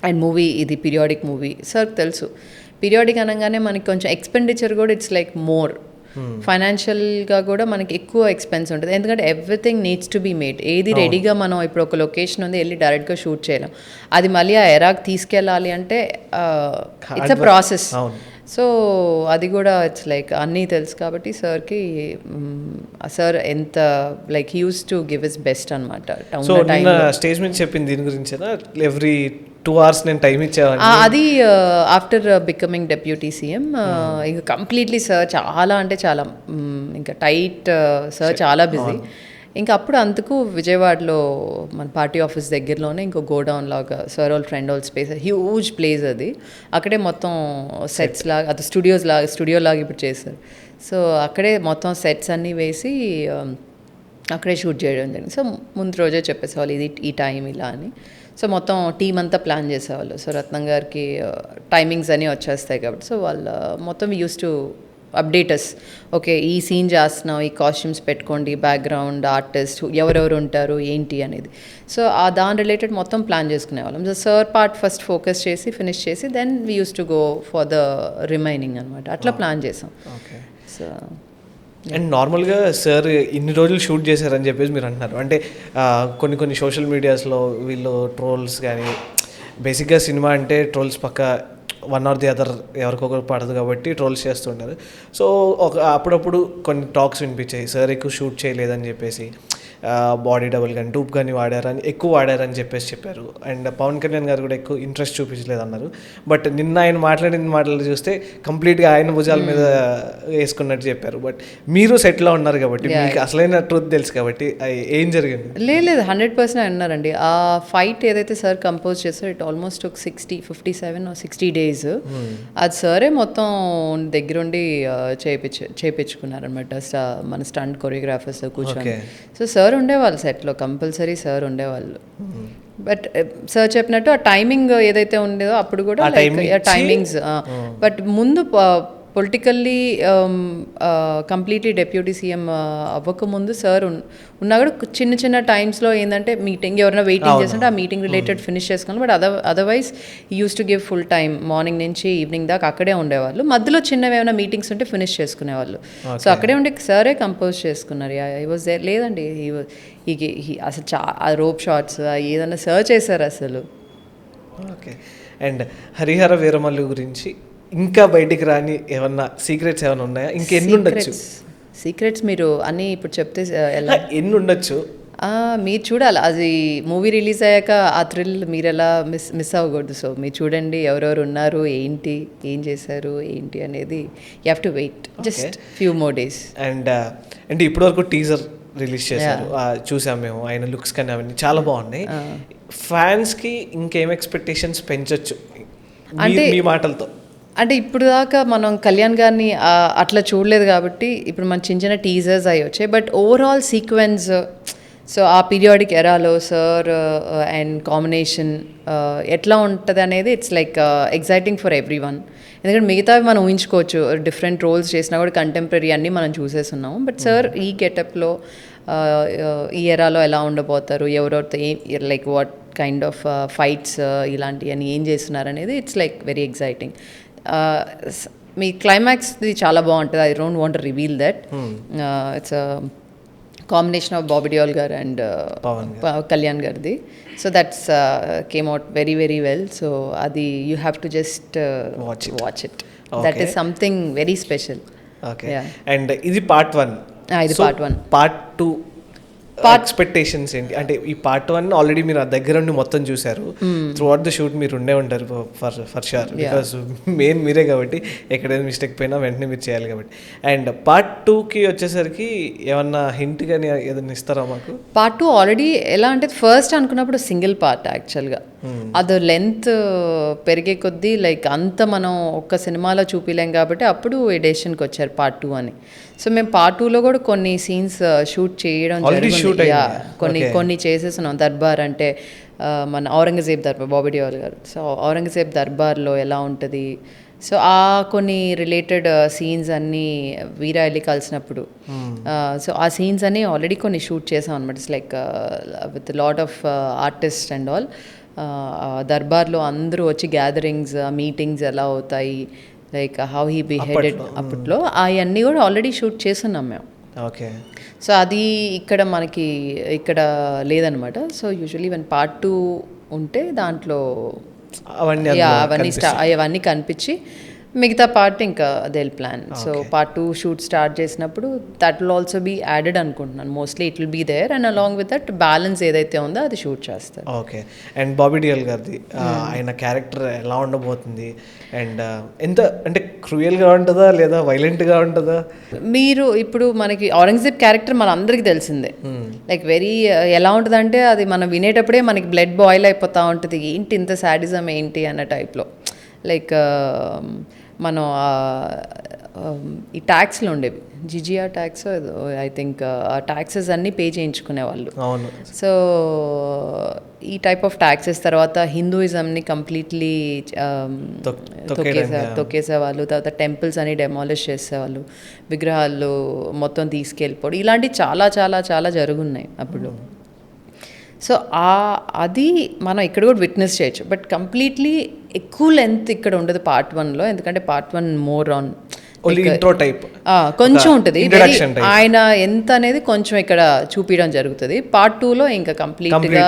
అండ్ మూవీ ఇది పీరియాడిక్ మూవీ, సార్ తెలుసు పీరియాడిక్ అనగానే మనకి కొంచెం ఎక్స్పెండిచర్ కూడా ఇట్స్ లైక్ మోర్ ఫైనాన్షియల్గా కూడా మనకి ఎక్కువ ఎక్స్పెన్స్ ఉంటుంది, ఎందుకంటే everything needs to be made. ఏది రెడీగా మనం ఇప్పుడు ఒక లొకేషన్ ఉంది వెళ్ళి డైరెక్ట్గా షూట్ చేయలేం, అది మళ్ళీ ఆ ఎరాక్ తీసుకెళ్ళాలి అంటే ఇట్స్ అ ప్రాసెస్. సో అది కూడా ఇట్స్ లైక్ అన్నీ తెలుసు కాబట్టి సార్కి సార్ ఎంత like use to give is best అనమాట. స్టేజ్ మీద చెప్పింది దీని గురించి ఎవ్రీ 2 hours నేను టైం ఇచ్చేవాడిని. అది ఆఫ్టర్ బికమింగ్ డెప్యూటీ సీఎం ఇంకా కంప్లీట్లీ సార్ చాలా అంటే చాలా ఇంకా టైట్, సార్ చాలా బిజీ. ఇంకా అప్పుడు అందుకు విజయవాడలో మన పార్టీ ఆఫీస్ దగ్గరలోనే ఇంకో గోడౌన్ లాగా సార్ వాళ్ళ ఫ్రెండ్ వాళ్ళ స్పేస్, హ్యూజ్ ప్లేస్ అది. అక్కడే మొత్తం సెట్స్ లాగా, అది స్టూడియో లాగా ఇప్పుడు చేశారు. సో అక్కడే మొత్తం సెట్స్ అన్నీ వేసి అక్కడే షూట్ చేయడం జరిగింది. సో ముందు రోజే చెప్పేసేవాళ్ళు ఇది ఈ టైం ఇలా అని. సో మొత్తం టీం అంతా ప్లాన్ చేసేవాళ్ళు. సో రత్నం గారికి టైమింగ్స్ అన్నీ వచ్చేస్తాయి కాబట్టి సో వాళ్ళు మొత్తం యూస్ టు అప్డేటర్స్, ఓకే ఈ సీన్ చేస్తున్నాం, ఈ కాస్ట్యూమ్స్ పెట్టుకోండి, బ్యాక్గ్రౌండ్ ఆర్టిస్ట్ ఎవరెవరు ఉంటారు ఏంటి అనేది. సో ఆ దాని రిలేటెడ్ మొత్తం ప్లాన్ చేసుకునేవాళ్ళం. So sir part first focus చేసి ఫినిష్ చేసి then we use to go for the remaining అనమాట. అట్లా ప్లాన్ చేసాం. సో అండ్ నార్మల్గా సార్ ఇన్ని రోజులు షూట్ చేశారని చెప్పేసి మీరు అంటున్నారు, అంటే కొన్ని సోషల్ మీడియాస్లో వీళ్ళు ట్రోల్స్ కానీ, బేసిక్గా సినిమా అంటే ట్రోల్స్ పక్క వన్ ఆర్ ది అదర్ ఎవరికొకరు పడదు కాబట్టి ట్రోల్స్ చేస్తుంటారు. సో అప్పుడప్పుడు కొన్ని టాక్స్ వినిపించాయి, సార్ ఎక్కువ షూట్ చేయలేదని చెప్పేసి, బాడీ డబుల్ కానీ టూప్ కానీ ఎక్కువ వాడారని చెప్పేసి చెప్పారు. అండ్ పవన్ కళ్యాణ్ గారు కూడా ఎక్కువ ఇంట్రెస్ట్ చూపించలేదు అన్నారు. బట్ నిన్న ఆయన మాట్లాడిన మాటలు చూస్తే కంప్లీట్గా ఆయన భుజాల మీద వేసుకున్నట్టు చెప్పారు. బట్ మీరు సెట్లో ఉన్నారు కాబట్టి మీకు అసలైన ట్రూత్ తెలుసు కాబట్టి ఏం జరిగింది? లేదు 100% అన్నారండి. ఆ ఫైట్ ఏదైతే సార్ కంపోజ్ చేస్తారో ఇట్ ఆల్మోస్ట్ ఒక 60 days అది సరే మొత్తం దగ్గరుండి చేయించుకున్నారనమాట మన స్టంట్ కొరియోగ్రాఫర్స్ కూర్చొని. సో సార్ ఉండేవాళ్ళు సెట్లో, కంపల్సరీ సార్ ఉండేవాళ్ళు. బట్ సార్ చెప్పినట్టు ఆ టైమింగ్ ఏదైతే ఉండేదో అప్పుడు కూడా టైమింగ్స్, బట్ ముందు పొలిటికల్లీ కంప్లీట్లీ డెప్యూటీ సీఎం అవ్వకముందు సార్ ఉన్నా కూడా చిన్న టైమ్స్లో ఏంటంటే మీటింగ్ ఎవరైనా వెయిటింగ్ చేస్తుంటే ఆ మీటింగ్ రిలేటెడ్ ఫినిష్ చేసుకున్నాను. But otherwise use to give full time, morning నుంచి ఈవినింగ్ దాకా అక్కడే ఉండేవాళ్ళు. మధ్యలో చిన్నవి ఏమైనా మీటింగ్స్ ఉంటే ఫినిష్ చేసుకునేవాళ్ళు. సో అక్కడే ఉండి సారే కంపోజ్ చేసుకున్నారు. I was there. లేదండి అసలు రోప్ షాట్స్ ఏదన్నా సార్ చేశారు అసలు. ఓకే. అండ్ హరిహర వీరమల్లు గురించి ఇంకా బయటికి రాని ఏమన్నా సీక్రెట్స్ ఏమైనా ఉన్నాయా? ఇంకెన్ని ఉండొచ్చు సీక్రెట్స్? మీరు అన్నీ ఇప్పుడు చెప్తే ఎలా ఎన్ని ఉండొచ్చు? మీరు చూడాలి, అది మూవీ రిలీజ్ అయ్యాక ఆ థ్రిల్ మీరు ఎలా మిస్ అవ్వకూడదు. సో మీరు చూడండి ఎవరెవరు ఉన్నారు, ఏంటి ఏం చేశారు ఏంటి అనేది. You have to wait just few more days. And అంటే ఇప్పటివరకు టీజర్ రిలీజ్ చేశారు, చూసాం మేము. ఆయన లుక్స్ కానీ అవన్నీ చాలా బాగున్నాయి. ఫ్యాన్స్కి ఇంకేం ఎక్స్పెక్టేషన్స్ పెంచొచ్చు అంటే మీ మాటలతో? అంటే ఇప్పుడు దాకా మనం కళ్యాణ్ గారిని అట్లా చూడలేదు కాబట్టి ఇప్పుడు మన చిన్న టీజర్స్ అవి వచ్చాయి. బట్ ఓవరాల్ సీక్వెన్స్, సో ఆ పీరియాడిక్ ఎరాలో సార్ అండ్ కాంబినేషన్ ఎట్లా ఉంటుంది అనేది it's like exciting for every one. ఎందుకంటే మిగతావి మనం ఊహించుకోవచ్చు, డిఫరెంట్ రోల్స్ చేసినా కూడా కంటెంపరీ అన్నీ మనం చూసేస్తున్నాము. బట్ సార్ ఈ గెటప్లో ఈ ఎరాలో ఎలా ఉండబోతారు, ఎవరెవరితో like what kind of fights ఇలాంటివన్నీ ఏం చేస్తున్నారు అనేది ఇట్స్ లైక్ వెరీ ఎగ్జైటింగ్. మీ క్లైమాక్స్ది చాలా బాగుంటుంది. I don't want reveal that. It's combination of Bobby Deol garu and Kalyan గారిది. So that's came out very very well. So అది you have to just watch it. That is something very special. Okay. And ఇది పార్ట్ 1. ఇది పార్ట్ 1. పార్ట్ 2 ఎక్స్పెక్టేషన్స్ ఏంటి? అంటే ఈ పార్ట్ 1 ఆల్రెడీ మీరు ఆ దగ్గర ఉండి మొత్తం చూసారు. త్రూ అవుట్ ద షూట్ మీరు ఉండే ఉంటారు ఫర్ షూర్, బికాస్ మెయిన్ మీరే కాబట్టి ఎక్కడైనా మిస్టేక్ పోయినా వెంటనే మీరు చేయాలి కాబట్టి. అండ్ పార్ట్ 2కి వచ్చేసరికి ఏమన్నా హింట్ కానీ ఏదైనా ఇస్తారా మాకు? పార్ట్ 2 ఆల్రెడీ ఎలా అంటే ఫస్ట్ అనుకున్నప్పుడు సింగిల్ పార్ట్ యాక్చువల్గా. అది లెంత్ పెరిగే కొద్దీ లైక్ అంత మనం ఒక్క సినిమాలో చూపిలేం కాబట్టి అప్పుడు ఈ డెసిషన్కి వచ్చారు పార్ట్ 2 అని. సో మేము పార్ట్ 2లో కూడా కొన్ని సీన్స్ షూట్ చేయడం జరిగింది. కొన్ని చేసేస్తున్నాం. దర్బార్ అంటే మన ఔరంగజేబ్ దర్బార్, బాబీ డియోల్ గారు. సో ఔరంగజేబ్ దర్బార్లో ఎలా ఉంటుంది, సో ఆ కొన్ని రిలేటెడ్ సీన్స్ అన్నీ వీరా వెళ్ళి కలిసినప్పుడు, సో ఆ సీన్స్ అన్నీ ఆల్రెడీ కొన్ని షూట్ చేసాం అనమాట. It's like with lot of artist and all. దర్బార్లో అందరూ వచ్చి గ్యాదరింగ్స్, మీటింగ్స్ ఎలా అవుతాయి, లైక్ హౌ హీ బిహేడెడ్ అప్పట్లో, అవన్నీ కూడా ఆల్రెడీ షూట్ చేస్తున్నాం మేము. ఓకే. సో అది ఇక్కడ లేదనమాట. సో యూజువలీ వన్ పార్ట్ 2 ఉంటే దాంట్లో అవన్నీ కనిపించి మిగతా పార్ట్ ఇంకా they plan. So part 2 shoot start చేసినప్పుడు that will also be added అనుకుంటున్నాను. Mostly it will be there and along with that balance ఏదైతే ఉందో అది షూట్ చేస్తారు. ఓకే. అండ్ బాబీ డియోల్ గారిది ఆయన క్యారెక్టర్ ఎలా ఉండబోతుంది, అండ్ ఎంత అంటే క్రూయల్గా ఉంటుందా లేదా వైలెంట్గా ఉంటుందా? మీరు ఇప్పుడు మనకి ఔరంగజేబ్ క్యారెక్టర్ మన అందరికీ తెలిసిందే. లైక్ వెరీ ఎలా ఉంటుంది అంటే అది మనం వినేటప్పుడే మనకి బ్లడ్ బాయిల్ అయిపోతూ ఉంటుంది, ఏంటి ఇంత శాడిజం ఏంటి అన్న టైప్లో. లైక్ మనం ఈ ట్యాక్స్లు ఉండేవి, జిజియా ట్యాక్స్ ఐ థింక్, ఆ ట్యాక్సెస్ అన్నీ పే చేయించుకునేవాళ్ళు. అవును. సో ఈ టైప్ ఆఫ్ ట్యాక్సెస్ తర్వాత హిందూయిజంని కంప్లీట్లీ తొక్కేసేవాళ్ళు. తర్వాత టెంపుల్స్ అని డెమాలిష్ చేసేవాళ్ళు, విగ్రహాలు మొత్తం తీసుకెళ్ళిపోవడం, ఇలాంటివి చాలా చాలా చాలా జరుగున్నాయి అప్పుడు. సో అది మనం ఇక్కడ కూడా విట్నెస్ చేయొచ్చు. బట్ కంప్లీట్లీ ఎక్కువ లెంత్ ఇక్కడ ఉండదు పార్ట్ 1లో, ఎందుకంటే part 1 more on intro type కొంచెం ఉంటుంది. ఆయన ఎంత అనేది కొంచెం ఇక్కడ చూపించడం జరుగుతుంది. పార్ట్ 2లో ఇంకా కంప్లీట్గా.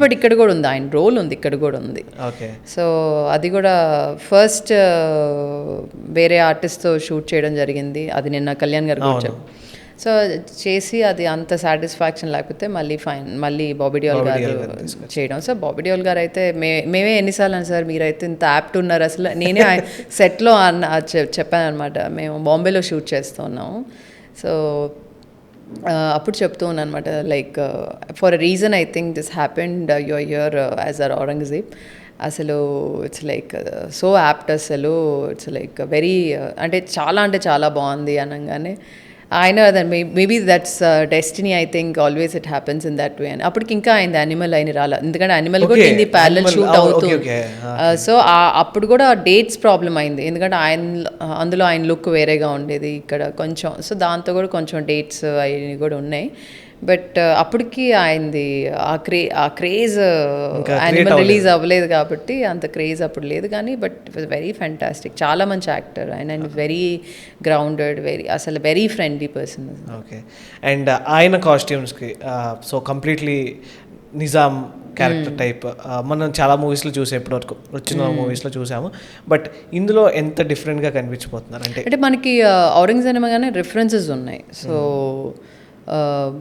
బట్ ఇక్కడ కూడా ఉంది, ఆయన రోల్ ఉంది, ఇక్కడ కూడా ఉంది. సో అది కూడా ఫస్ట్ వేరే ఆర్టిస్ట్తో షూట్ చేయడం జరిగింది. అది నిన్న కళ్యాణ్ గారు వచ్చారు. సో చేసి అది అంత సాటిస్ఫాక్షన్ లేకపోతే మళ్ళీ బాబీ డియోల్ గారు చేయడం. సో బాబీ డియోల్ గారు అయితే మేమే ఎన్నిసార్లు అని సార్ మీరైతే ఇంత యాప్ట్ ఉన్నారు, అసలు నేనే సెట్లో చెప్పాను అనమాట. మేము బాంబేలో షూట్ చేస్తూ ఉన్నాము. సో అప్పుడు చెప్తూ ఉన్నాను అనమాట, like for a reason I think this happened your year as uh Aurangzeb. అసలు ఇట్స్ లైక్ సో యాప్ట్, అసలు ఇట్స్ లైక్ వెరీ అంటే చాలా బాగుంది అనగానే ఆయన maybe that's destiny, I think always it happens in that way అని. అప్పటికి ఇంకా ఆయన యానిమల్ అయిన రాలా, ఎందుకంటే యానిమల్ కూడా హిందీ ప్యారలల్ షూట్ అవుతుంది. సో అప్పుడు కూడా డేట్స్ ప్రాబ్లం అయింది, ఎందుకంటే అందులో ఆయన లుక్ వేరేగా ఉండేది ఇక్కడ కొంచెం. సో దాంతో కూడా కొంచెం డేట్స్ అవి కూడా ఉన్నాయి. బట్ అప్పటికి ఆయనది ఆ క్రేజ్ యానిమల్ రిలీజ్ అవ్వలేదు కాబట్టి అంత క్రేజ్ అప్పుడు లేదు. కానీ but it was very fantastic, చాలా మంచి యాక్టర్ ఆయన, వెరీ గ్రౌండెడ్, అసలు very friendly person. Okay. And ఆయన కాస్ట్యూమ్స్కి so completely Nizam character type మనం చాలా మూవీస్లో చూసాం, ఇప్పటివరకు వచ్చిన మూవీస్లో చూసాము. బట్ ఇందులో ఎంత డిఫరెంట్గా కనిపించిపోతున్నారు అంటే మనకి ఔరంగజేబ్ అనగానే రిఫరెన్సెస్ ఉన్నాయి. సో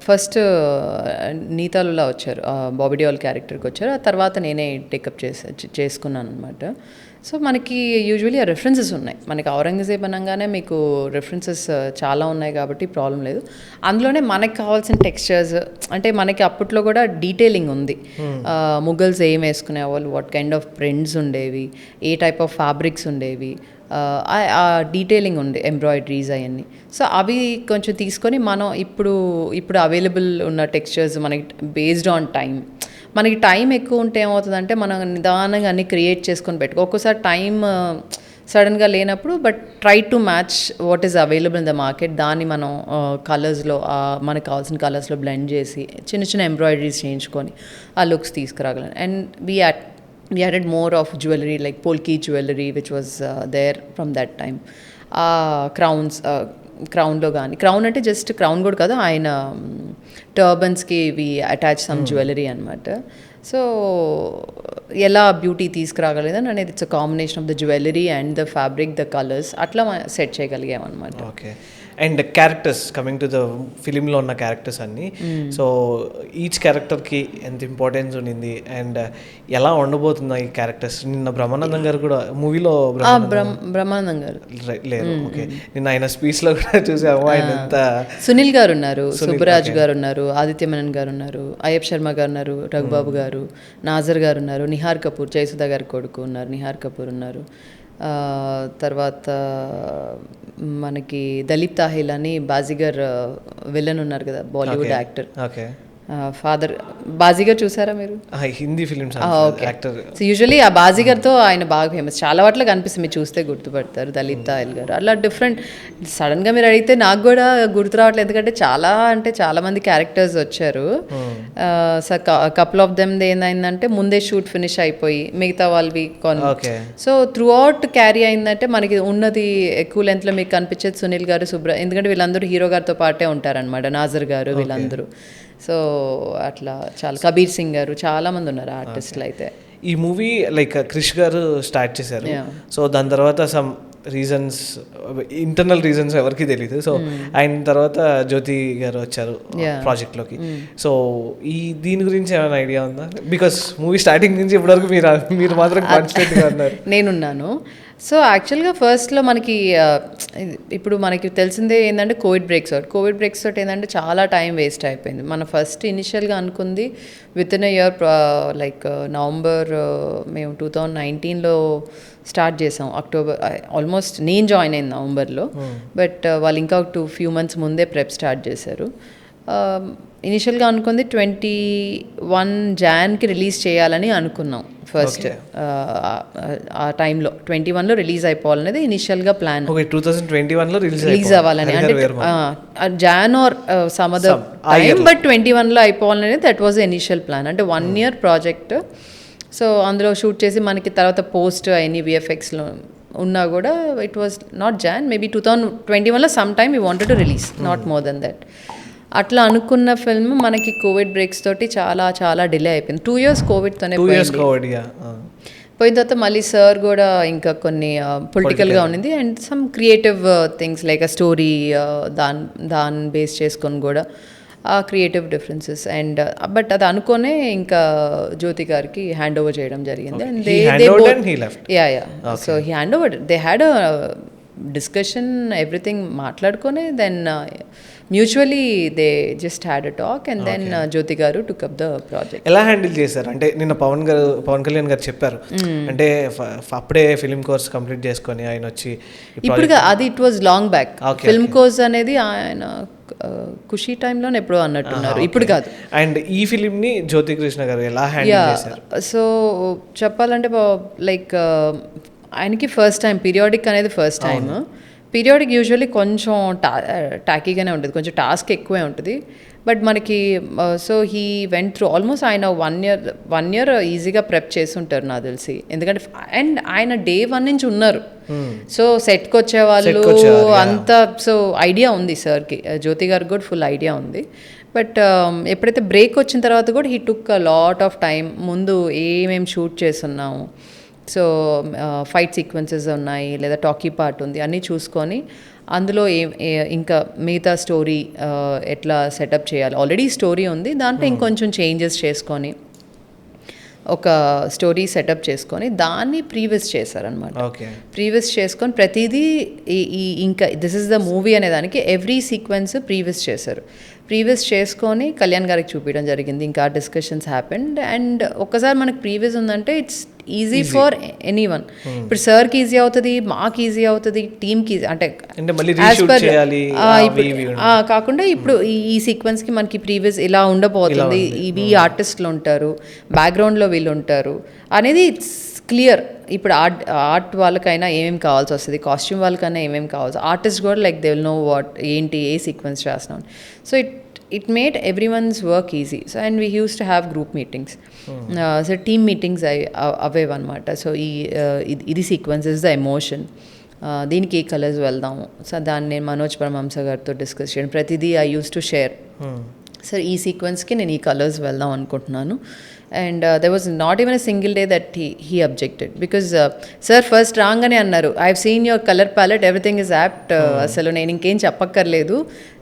ఫస్ట్ నీతాలులా వచ్చారు, బాబీ డియోల్ క్యారెక్టర్కి వచ్చారు. ఆ తర్వాత నేనే టేకప్ చేసుకున్నాను అనమాట. సో మనకి యూజువలీ ఆ రెఫరెన్సెస్ ఉన్నాయి. మనకి ఔరంగజేబ్ అనగానే మీకు రెఫరెన్సెస్ చాలా ఉన్నాయి కాబట్టి ప్రాబ్లం లేదు. అందులోనే మనకి కావాల్సిన టెక్స్చర్స్, అంటే మనకి అప్పట్లో కూడా డీటెయిలింగ్ ఉంది. ముఘల్స్ ఏం వేసుకునేవాళ్ళు, వాట్ కైండ్ ఆఫ్ ప్రింట్స్ ఉండేవి, ఏ టైప్ ఆఫ్ ఫ్యాబ్రిక్స్ ఉండేవి, ఆ డీటెయిలింగ్ ఉంది, ఎంబ్రాయిడరీస్ అవన్నీ. సో అవి కొంచెం తీసుకొని మనం ఇప్పుడు అవైలబుల్ ఉన్న టెక్స్చర్స్ మనకి బేస్డ్ ఆన్ టైం, మనకి టైం ఎక్కువ ఉంటే ఏమవుతుందంటే మనం నిదానంగా అన్ని క్రియేట్ చేసుకొని ఒక్కోసారి టైం సడన్గా లేనప్పుడు, but try to match what is available in the market, దాన్ని మనం కలర్స్లో మనకు కావాల్సిన కలర్స్లో బ్లెండ్ చేసి చిన్న చిన్న ఎంబ్రాయిడరీస్ చేయించుకొని ఆ లుక్స్ తీసుకురాగలను. And we added more of jewelry like polki jewelry which was there from that time. క్రౌన్లో కానీ, క్రౌన్ అంటే జస్ట్ క్రౌన్ కూడా కాదు, ఆయన టర్బన్స్కి వి అటాచ్ సమ్ జ్యువెలరీ అనమాట. సో ఎలా బ్యూటీ తీసుకురాగలేదని అనేది it's a combination of the jewellery and the fabric, the colours, అట్లా సెట్ చేయగలిగాం అనమాట. Okay. And characters, coming to the ఫిలింలో ఉన్న క్యారెక్టర్స్ అన్నీ, సో ఈచ్ క్యారెక్టర్కి ఎంత ఇంపార్టెన్స్ ఉండింది అండ్ ఎలా ఉండబోతుందా ఈ క్యారెక్టర్స్? నిన్న బ్రహ్మానందం గారు కూడా మూవీలో బ్రహ్మానందం గారు లేరు. ఓకే. నిన్న ఆయన స్పీచ్లో కూడా చూసాము, ఆయన ఎంత సునీల్ గారు ఉన్నారు, సుబ్బరాజ్ గారు ఉన్నారు, ఆదిత్య మెనన్ గారు ఉన్నారు, అయ్యప్ శర్మ గారు ఉన్నారు, రఘుబాబు గారు, నాజర్ గారు ఉన్నారు, నిహార్ కపూర్, జయసుధా గారి కొడుకు ఉన్నారు, నిహార్ కపూర్ ఉన్నారు. తర్వాత మనకి దలీప్ తాహిల్ అని బాజీగర్ విలన్ ఉన్నారు కదా, బాలీవుడ్ యాక్టర్, ఫాదర్ బాజీగర్ చూసారా మీరు? Hindi films actor. So usually ఆ బాజీగర్తో ఆయన బాగా ఫేమస్, చాలా వాటిలో కనిపిస్తుంది, మీరు చూస్తే గుర్తుపడతారు. దలీప్ తాయల్ గారు అలా డిఫరెంట్. సడన్గా మీరు అడిగితే నాకు కూడా గుర్తు రావట్లేదు, ఎందుకంటే చాలా మంది క్యారెక్టర్స్ వచ్చారు. సో కపుల్ ఆఫ్ దెమ్ ఏంటంటే ముందే షూట్ ఫినిష్ అయిపోయి మిగతా వాళ్ళవి okay. So through out carry అయిందంటే మనకి ఉన్నది ఎక్కువ లెంత్లో మీకు కనిపించేది సునీల్ గారు, ఎందుకంటే వీళ్ళందరూ హీరో గారితో పాటే ఉంటారనమాట, నాజర్ గారు వీళ్ళందరూ. సో అట్లా చాలా కబీర్ సింగ్ గారు, చాలా మంది ఉన్నారు ఆర్టిస్టులు. అయితే ఈ మూవీ లైక్ క్రిష్ గారు స్టార్ట్ చేశారు. సో దాని తర్వాత సమ్ రీజన్స్, ఇంటర్నల్ రీజన్స్ ఎవరికి తెలియదు. సో ఆయన తర్వాత జ్యోతి గారు వచ్చారు ప్రాజెక్ట్లోకి. సో దీని గురించి ఏమైనా ఐడియా ఉందా? బికాస్ మూవీ స్టార్టింగ్ నుంచి ఇప్పటివరకు మీరు మాత్రం కాన్స్టెంట్గా ఉన్నారు. నేనున్నాను. సో యాక్చువల్గా ఫస్ట్లో మనకి ఇప్పుడు మనకి తెలిసిందే ఏంటంటే కోవిడ్ బ్రేక్స్ అవుట్ ఏంటంటే చాలా టైం వేస్ట్ అయిపోయింది. మన ఫస్ట్ ఇనిషియల్గా అనుకుంది with in a year, like November మేము 2019లో స్టార్ట్ చేసాం. అక్టోబర్ ఆల్మోస్ట్ నేను జాయిన్ అయింది నవంబర్లో, బట్ వాళ్ళు ఇంకా ఫ్యూ మంత్స్ ముందే ప్రెప్ స్టార్ట్ చేశారు. ఇనిషియల్గా అనుకుంది 21 జాన్కి రిలీజ్ చేయాలని అనుకున్నాం ఫస్ట్. ఆ టైంలో 21లో రిలీజ్ అయిపోవాలనేది ఇనిషియల్గా ప్లాన్. 2021లో రిలీజ్ అవ్వాలని, అంటే Jan or some other time, but 21లో అయిపోవాలనేది దట్ వాజ్ ఇనిషియల్ ప్లాన్. అంటే 1 year ప్రాజెక్ట్. సో అందులో షూట్ చేసి మనకి తర్వాత పోస్ట్ అయిన విఎఫ్ఎక్స్లో ఉన్నా కూడా it was not Jan, maybe 2021లో some time we wanted to release, not more then that. అట్లా అనుకున్న ఫిల్మ్ మనకి కోవిడ్ బ్రేక్స్ తోటి చాలా డిలే అయిపోయింది. 2 years కోవిడ్తోనే పోయిన తర్వాత మళ్ళీ సార్ కూడా ఇంకా కొన్ని పొలిటికల్గా ఉండింది, and some creative things like a story దాన్ని బేస్ చేసుకొని కూడా ఆ క్రియేటివ్ డిఫరెన్సెస్. అండ్ బట్ అది అనుకోనే ఇంకా జ్యోతి గారికి హ్యాండ్ ఓవర్ చేయడం జరిగింది. And so he hand over, they had a discussion, everything మాట్లాడుకొని, then mutually they just had a talk, and then Jyoti గారు టుక్ అప్ ద ప్రాజెక్ట్. ఎలా హ్యాండిల్ చేశారు? అంటే నిన్న పవన్ కళ్యాణ్ గారు చెప్పారు, అంటే అప్పుడే ఫిల్మ్ కోర్స్ కంప్లీట్ చేసుకొని ఆయన వచ్చి ఇప్పుడు అది it was long back. Film course అనేది ఆయన ఖుషీ టైంలోనే ఎప్పుడో అన్నట్టున్నారు, ఇప్పుడు కాదు. అండ్ ఈ ఫిలింని జ్యోతి కృష్ణ గారు ఎలా హ్యాండిల్ చేశారు? సో చెప్పాలంటే లైక్ ఆయనకి ఫస్ట్ టైం పీరియాడిక్ అనేది ఫస్ట్ టైం. పీరియాడిక్ యూజువల్లీ కొంచెం టాకీగానే ఉంటుంది, కొంచెం టాస్క్ ఎక్కువే ఉంటుంది. బట్ మనకి so he went through almost ఆయన 1 year ఈజీగా ప్రెప్ చేసి ఉంటారు నాకు తెలిసి, ఎందుకంటే అండ్ ఆయన day 1 నుంచి ఉన్నారు. సో సెట్కి వచ్చేవాళ్ళు అంతా, సో ఐడియా ఉంది సార్కి, జ్యోతి గారికి కూడా ఫుల్ ఐడియా ఉంది. బట్ ఎప్పుడైతే బ్రేక్ వచ్చిన తర్వాత కూడా he took a lot of time. ముందు ఏమేమి షూట్ చేస్తున్నాము, సో ఫైట్ సీక్వెన్సెస్ ఉన్నాయి లేదా టాకీ పార్ట్ ఉంది, అన్నీ చూసుకొని అందులో ఇంకా మిగతా స్టోరీ ఎట్లా సెటప్ చేయాలి, ఆల్రెడీ స్టోరీ ఉంది, దాంట్లో ఇంకొంచెం చేంజెస్ చేసుకొని ఒక స్టోరీ సెటప్ చేసుకొని దాన్ని ప్రీవియస్ చేశారనమాట. ప్రీవియస్ చేసుకొని ప్రతిదీ ఇంకా దిస్ ఇస్ ద మూవీ అనే దానికి ఎవ్రీ సీక్వెన్స్ ప్రీవియస్ చేశారు. ప్రీవియస్ చేసుకొని కళ్యాణ్ గారికి చూపించడం జరిగింది. ఇంకా డిస్కషన్స్ హ్యాపెండ్, అండ్ ఒక్కసారి మనకు ప్రీవియస్ ఉందంటే it's easy for any one. ఇప్పుడు సార్కి ఈజీ అవుతుంది, మాకు ఈజీ అవుతుంది, టీమ్కి ఈజీ, అంటే కాకుండా ఇప్పుడు ఈ సీక్వెన్స్కి మనకి ప్రీవియస్ ఇలా ఉండబోతుంది, ఇవి ఆర్టిస్టులు ఉంటారు, బ్యాక్గ్రౌండ్లో వీళ్ళు ఉంటారు అనేది ఇట్స్ క్లియర్. ఇప్పుడు ఆర్ట్ వాళ్ళకైనా ఏమేమి కావాల్సి వస్తుంది, కాస్ట్యూమ్ వాళ్ళకైనా ఏమేమి కావాల్సి, ఆర్టిస్ట్ కూడా like they will know what ఏంటి ఏ సీక్వెన్స్ చేస్తున్నాం. So it made everyone's work easy. So and we used to have group meetings. So team meetings అవేవన్నమాట. సో ఇది సీక్వెన్స్ ఇస్ ద ఎమోషన్, దీనికి ఏ కలర్స్ వెళ్దాము. సో దాన్ని నేను మనోజ్ పరమహంస గారితో డిస్కస్ చేయడం, ప్రతిదీ I use to share. Sir ఈ సీక్వెన్స్కి నేను ఈ కలర్స్ వెళ్దాం అనుకుంటున్నాను. And there was not even a single day that he objected, because sir first రాగానే అన్నారు, I have seen your colour palette, everything is apt, అసలు నేను ఇంకేం చెప్పక్కర్లేదు,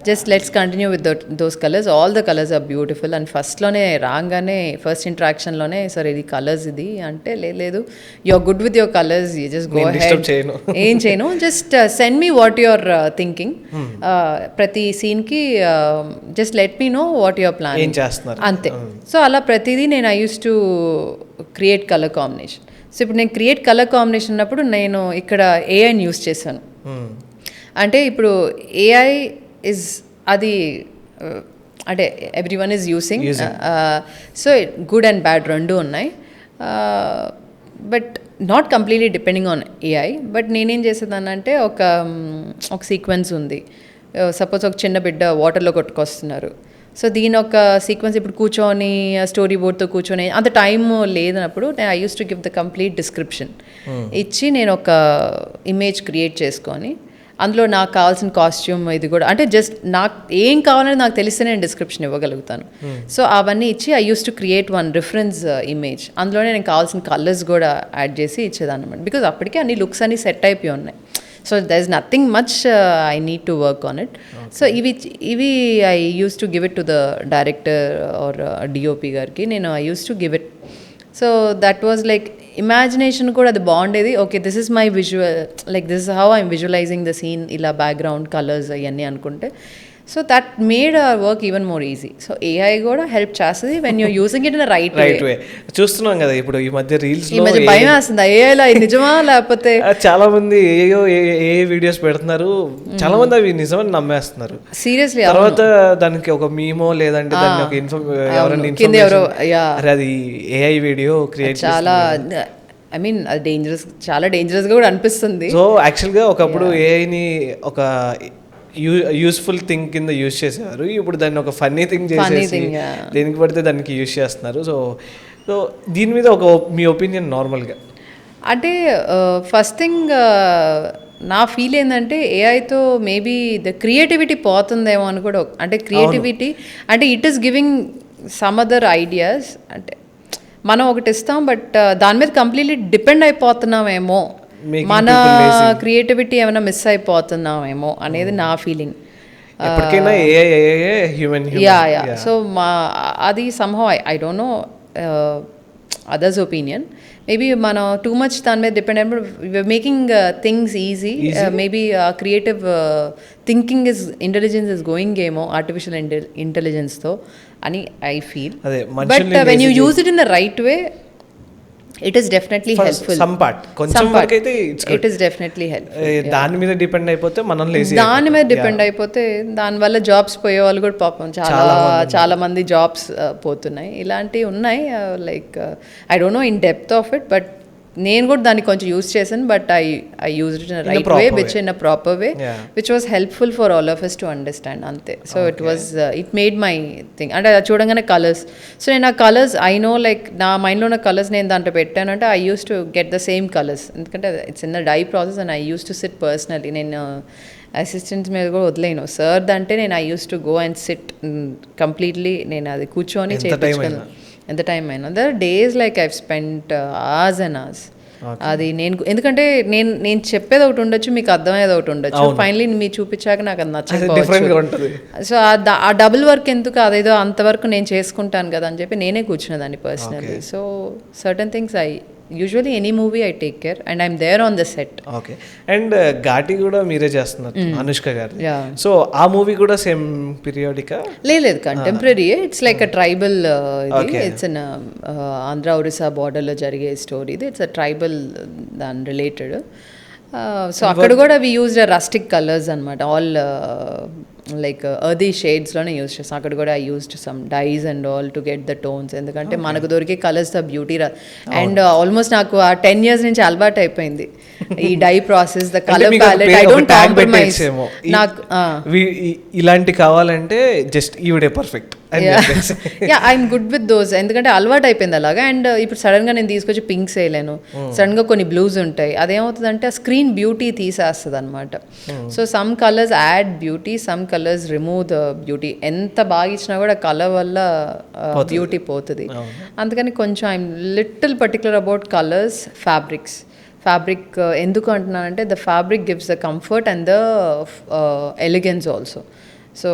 just let's continue with those colours, all the colours are beautiful. And ఫస్ట్లోనే రాగానే ఫస్ట్ ఇంట్రాక్షన్లోనే సార్ ఇది కలర్స్ ఇది అంటే, లేదు you are good with your colours, you just go ahead, ఏం చేయను, just send me what you are thinking, ప్రతి సీన్కి just let me know what your plan అంతే. సో అలా ప్రతిదీ నేను I use to create colour combination. So ఇప్పుడు నేను క్రియేట్ కలర్ కాంబినేషన్ అన్నప్పుడు నేను ఇక్కడ ఏఐని యూస్ చేశాను. అంటే ఇప్పుడు ఏఐ ఇస్ అది అంటే every one is using. So good and bad రెండు ఉన్నాయి. But not completely depending on AI. But నేనేం చేసేదానంటే ఒక సీక్వెన్స్ ఉంది. సపోజ్ ఒక చిన్న బిడ్డ వాటర్లో కొట్టుకొస్తున్నారు. సో దీని ఒక సీక్వెన్స్ ఇప్పుడు కూర్చొని స్టోరీ బోర్డ్తో కూర్చొని అంత టైం లేదన్నప్పుడు నేను I use to give the complete description ఇచ్చి నేను ఒక ఇమేజ్ క్రియేట్ చేసుకొని అందులో నాకు కావాల్సిన కాస్ట్యూమ్ ఇది కూడా అంటే జస్ట్ నాకు ఏం కావాలని నాకు తెలిస్తే నేను డిస్క్రిప్షన్ ఇవ్వగలుగుతాను. సో అవన్నీ ఇచ్చి I use to create one reference image. అందులోనే నేను కావాల్సిన కలర్స్ కూడా యాడ్ చేసి ఇచ్చేదాన్ని అనమాట. బికాజ్ అప్పటికే అన్ని లుక్స్ అన్ని సెట్ అయిపోయి ఉన్నాయి. So there is nothing much I need to work on it. So ఇవి I use to give it to the director or DOP గారికి. నేను I use to give it. So that was like imagination కూడా అది బాగుండేది. Okay this is my visual, like this is how I'm visualising the scene, ఇలా బ్యాక్గ్రౌండ్ కలర్స్ అవన్నీ అనుకుంటే. So that made our work even more easy. So AI కూడా హెల్ప్ చేస్తుంది when you're using it in right వే. చూస్తున్నాం కదా ఇప్పుడు ఈ మధ్య రీల్స్ ఈ మధ్య భయం వేస్తుంది ఏఐలో నిజమా లేకపోతే. చాలా మంది ఏ వీడియోస్ పెడుతున్నారు, చాలా మంది అవి నిజమని నమ్మేస్తున్నారు సీరియస్లీ. తర్వాత దానికి ఒక మీమో లేదంటే దానికి ఒక అరే అది ఏఐ వీడియో క్రియేట్ చాలా ఐ మీన్ అది డేంజరస్, చాలా డేంజరస్గా కూడా అనిపిస్తుంది. సో యాక్చువల్గా ఒకప్పుడు ఏఐని ఒక యూస్ఫుల్ థింగ్ కింద యూజ్ చేసేవారు. ఇప్పుడు దాన్ని ఒక ఫన్నీ థింగ్ చేసేసి దేనికి పడితే దానికి యూజ్ చేస్తున్నారు. సో సో దీని మీద మీ ఒపీనియన్ నార్మల్గా అంటే ఫస్ట్ థింగ్ నా ఫీల్ ఏంటంటే ఏఐతో మేబీ ద క్రియేటివిటీ పోతుందేమో అని కూడా. అంటే క్రియేటివిటీ అంటే it is giving some other ideas. అంటే మనం ఒకటి ఇస్తాం బట్ దాని మీద కంప్లీట్లీ డిపెండ్ అయిపోతున్నామేమో, మన క్రియేటివిటీ ఏమైనా మిస్ అయిపోతున్నామేమో అనేది నా ఫీలింగ్. యా సో అది somehow I don't no others opinion. Maybe మనం టూ మచ్ దాని మీద డిపెండ్ అయినప్పుడు making things easy. Maybe creative thinking intelligence is going ఏమో ఆర్టిఫిషియల్ ఇంటెలిజెన్స్తో అని I feel. But when you use it in the right way it is definitely helpful. some part కొంచెం వరకు అయితే it is definitely helpful. దాని మీద డిపెండ్ అయిపోతే మనం లేజీ, దాని మీద డిపెండ్ అయిపోతే దానివల్ల జాబ్స్ పోయే వాళ్ళు కూడా పాపం చాలా మంది జాబ్స్ పోతున్నాయి. ఇలాంటివి ఉన్నాయి. Like I don't know in depth of it but నేను కూడా దాన్ని కొంచెం యూజ్ చేశాను. But I use it in right way which in a proper way which was helpful for all of us to understand అంతే. So it made my thing. అంటే అది చూడంగానే కలర్స్. సో నేను ఆ కలర్స్ ఐ నో లైక్ నా మైండ్లో ఉన్న కలర్స్ నేను దాంట్లో పెట్టాను అంటే I use to get the same colours. ఎందుకంటే it's in the dye process and I use to sit personally. నేను అసిస్టెంట్స్ మీద కూడా వదిలేను. సార్ అంటే నేను I use to go and sit completely. నేను అది కూర్చొని చేయించుకున్నాను ఎంత టైం అయినా. There days like I've spent hours and hours. అది నేను ఎందుకంటే నేను చెప్పేది ఒకటి ఉండొచ్చు, మీకు అర్థమయ్యేది ఒకటి ఉండొచ్చు. ఫైనలీ మీరు చూపించాక నాకు అది నచ్చకపోవచ్చు. సో ఆ డబుల్ వర్క్ ఎందుకు, అదేదో అంతవరకు నేను చేసుకుంటాను కదా అని చెప్పి నేనే కూర్చున్నదాన్ని personally. So certain things I usually any movie I take care and I'm there on the set. Okay. And Ghaati కూడా మీరే చేస్తున్నారు అనుష్క గారు. సో ఆ మూవీ కూడా సేమ్ పీరియాడికా? లేదు contemporary. It's like a tribal ఇది. ఇట్స్ ఇన్ ఆంధ్ర ఒరిస్సా బార్డర్లో జరిగే స్టోరీ ఇది. ఇట్స్ అ ట్రైబల్ దాని రిలేటెడ్. సో అక్కడ కూడా వి యూజ్ రస్టిక్ కలర్స్ అనమాట. ఆల్ లైక్ అర్దీ షేడ్స్లోనే యూజ్ చేస్తాం. అక్కడ కూడా I used some dyes and all to get the tones. ఎందుకంటే మనకు దొరికే colours the beauty. And almost నాకు ఆ 10 years నుంచి అలవాటు అయిపోయింది ఈ dye process, the colour palette. I don't compromise. నాకు ఇలాంటి కావాలంటే జస్ట్ ఈవిడే perfect. I'm good with those. ఎందుకంటే అలవాటు అయిపోయింది అలాగా. అండ్ ఇప్పుడు సడన్గా నేను తీసుకొచ్చి పింక్స్ వేయలేను. సడన్గా కొన్ని బ్లూస్ ఉంటాయి. అదేమవుతుందంటే ఆ స్క్రీన్ బ్యూటీ తీసేస్తుంది అనమాట. So some colours add beauty, some colours remove the beauty. ఎంత బాగా ఇచ్చినా కూడా కలర్ వల్ల బ్యూటీ పోతుంది. అందుకని కొంచెం I'm little particular about colours. Fabric ఎందుకు అంటున్నానంటే the fabric gives the comfort and the elegance also. So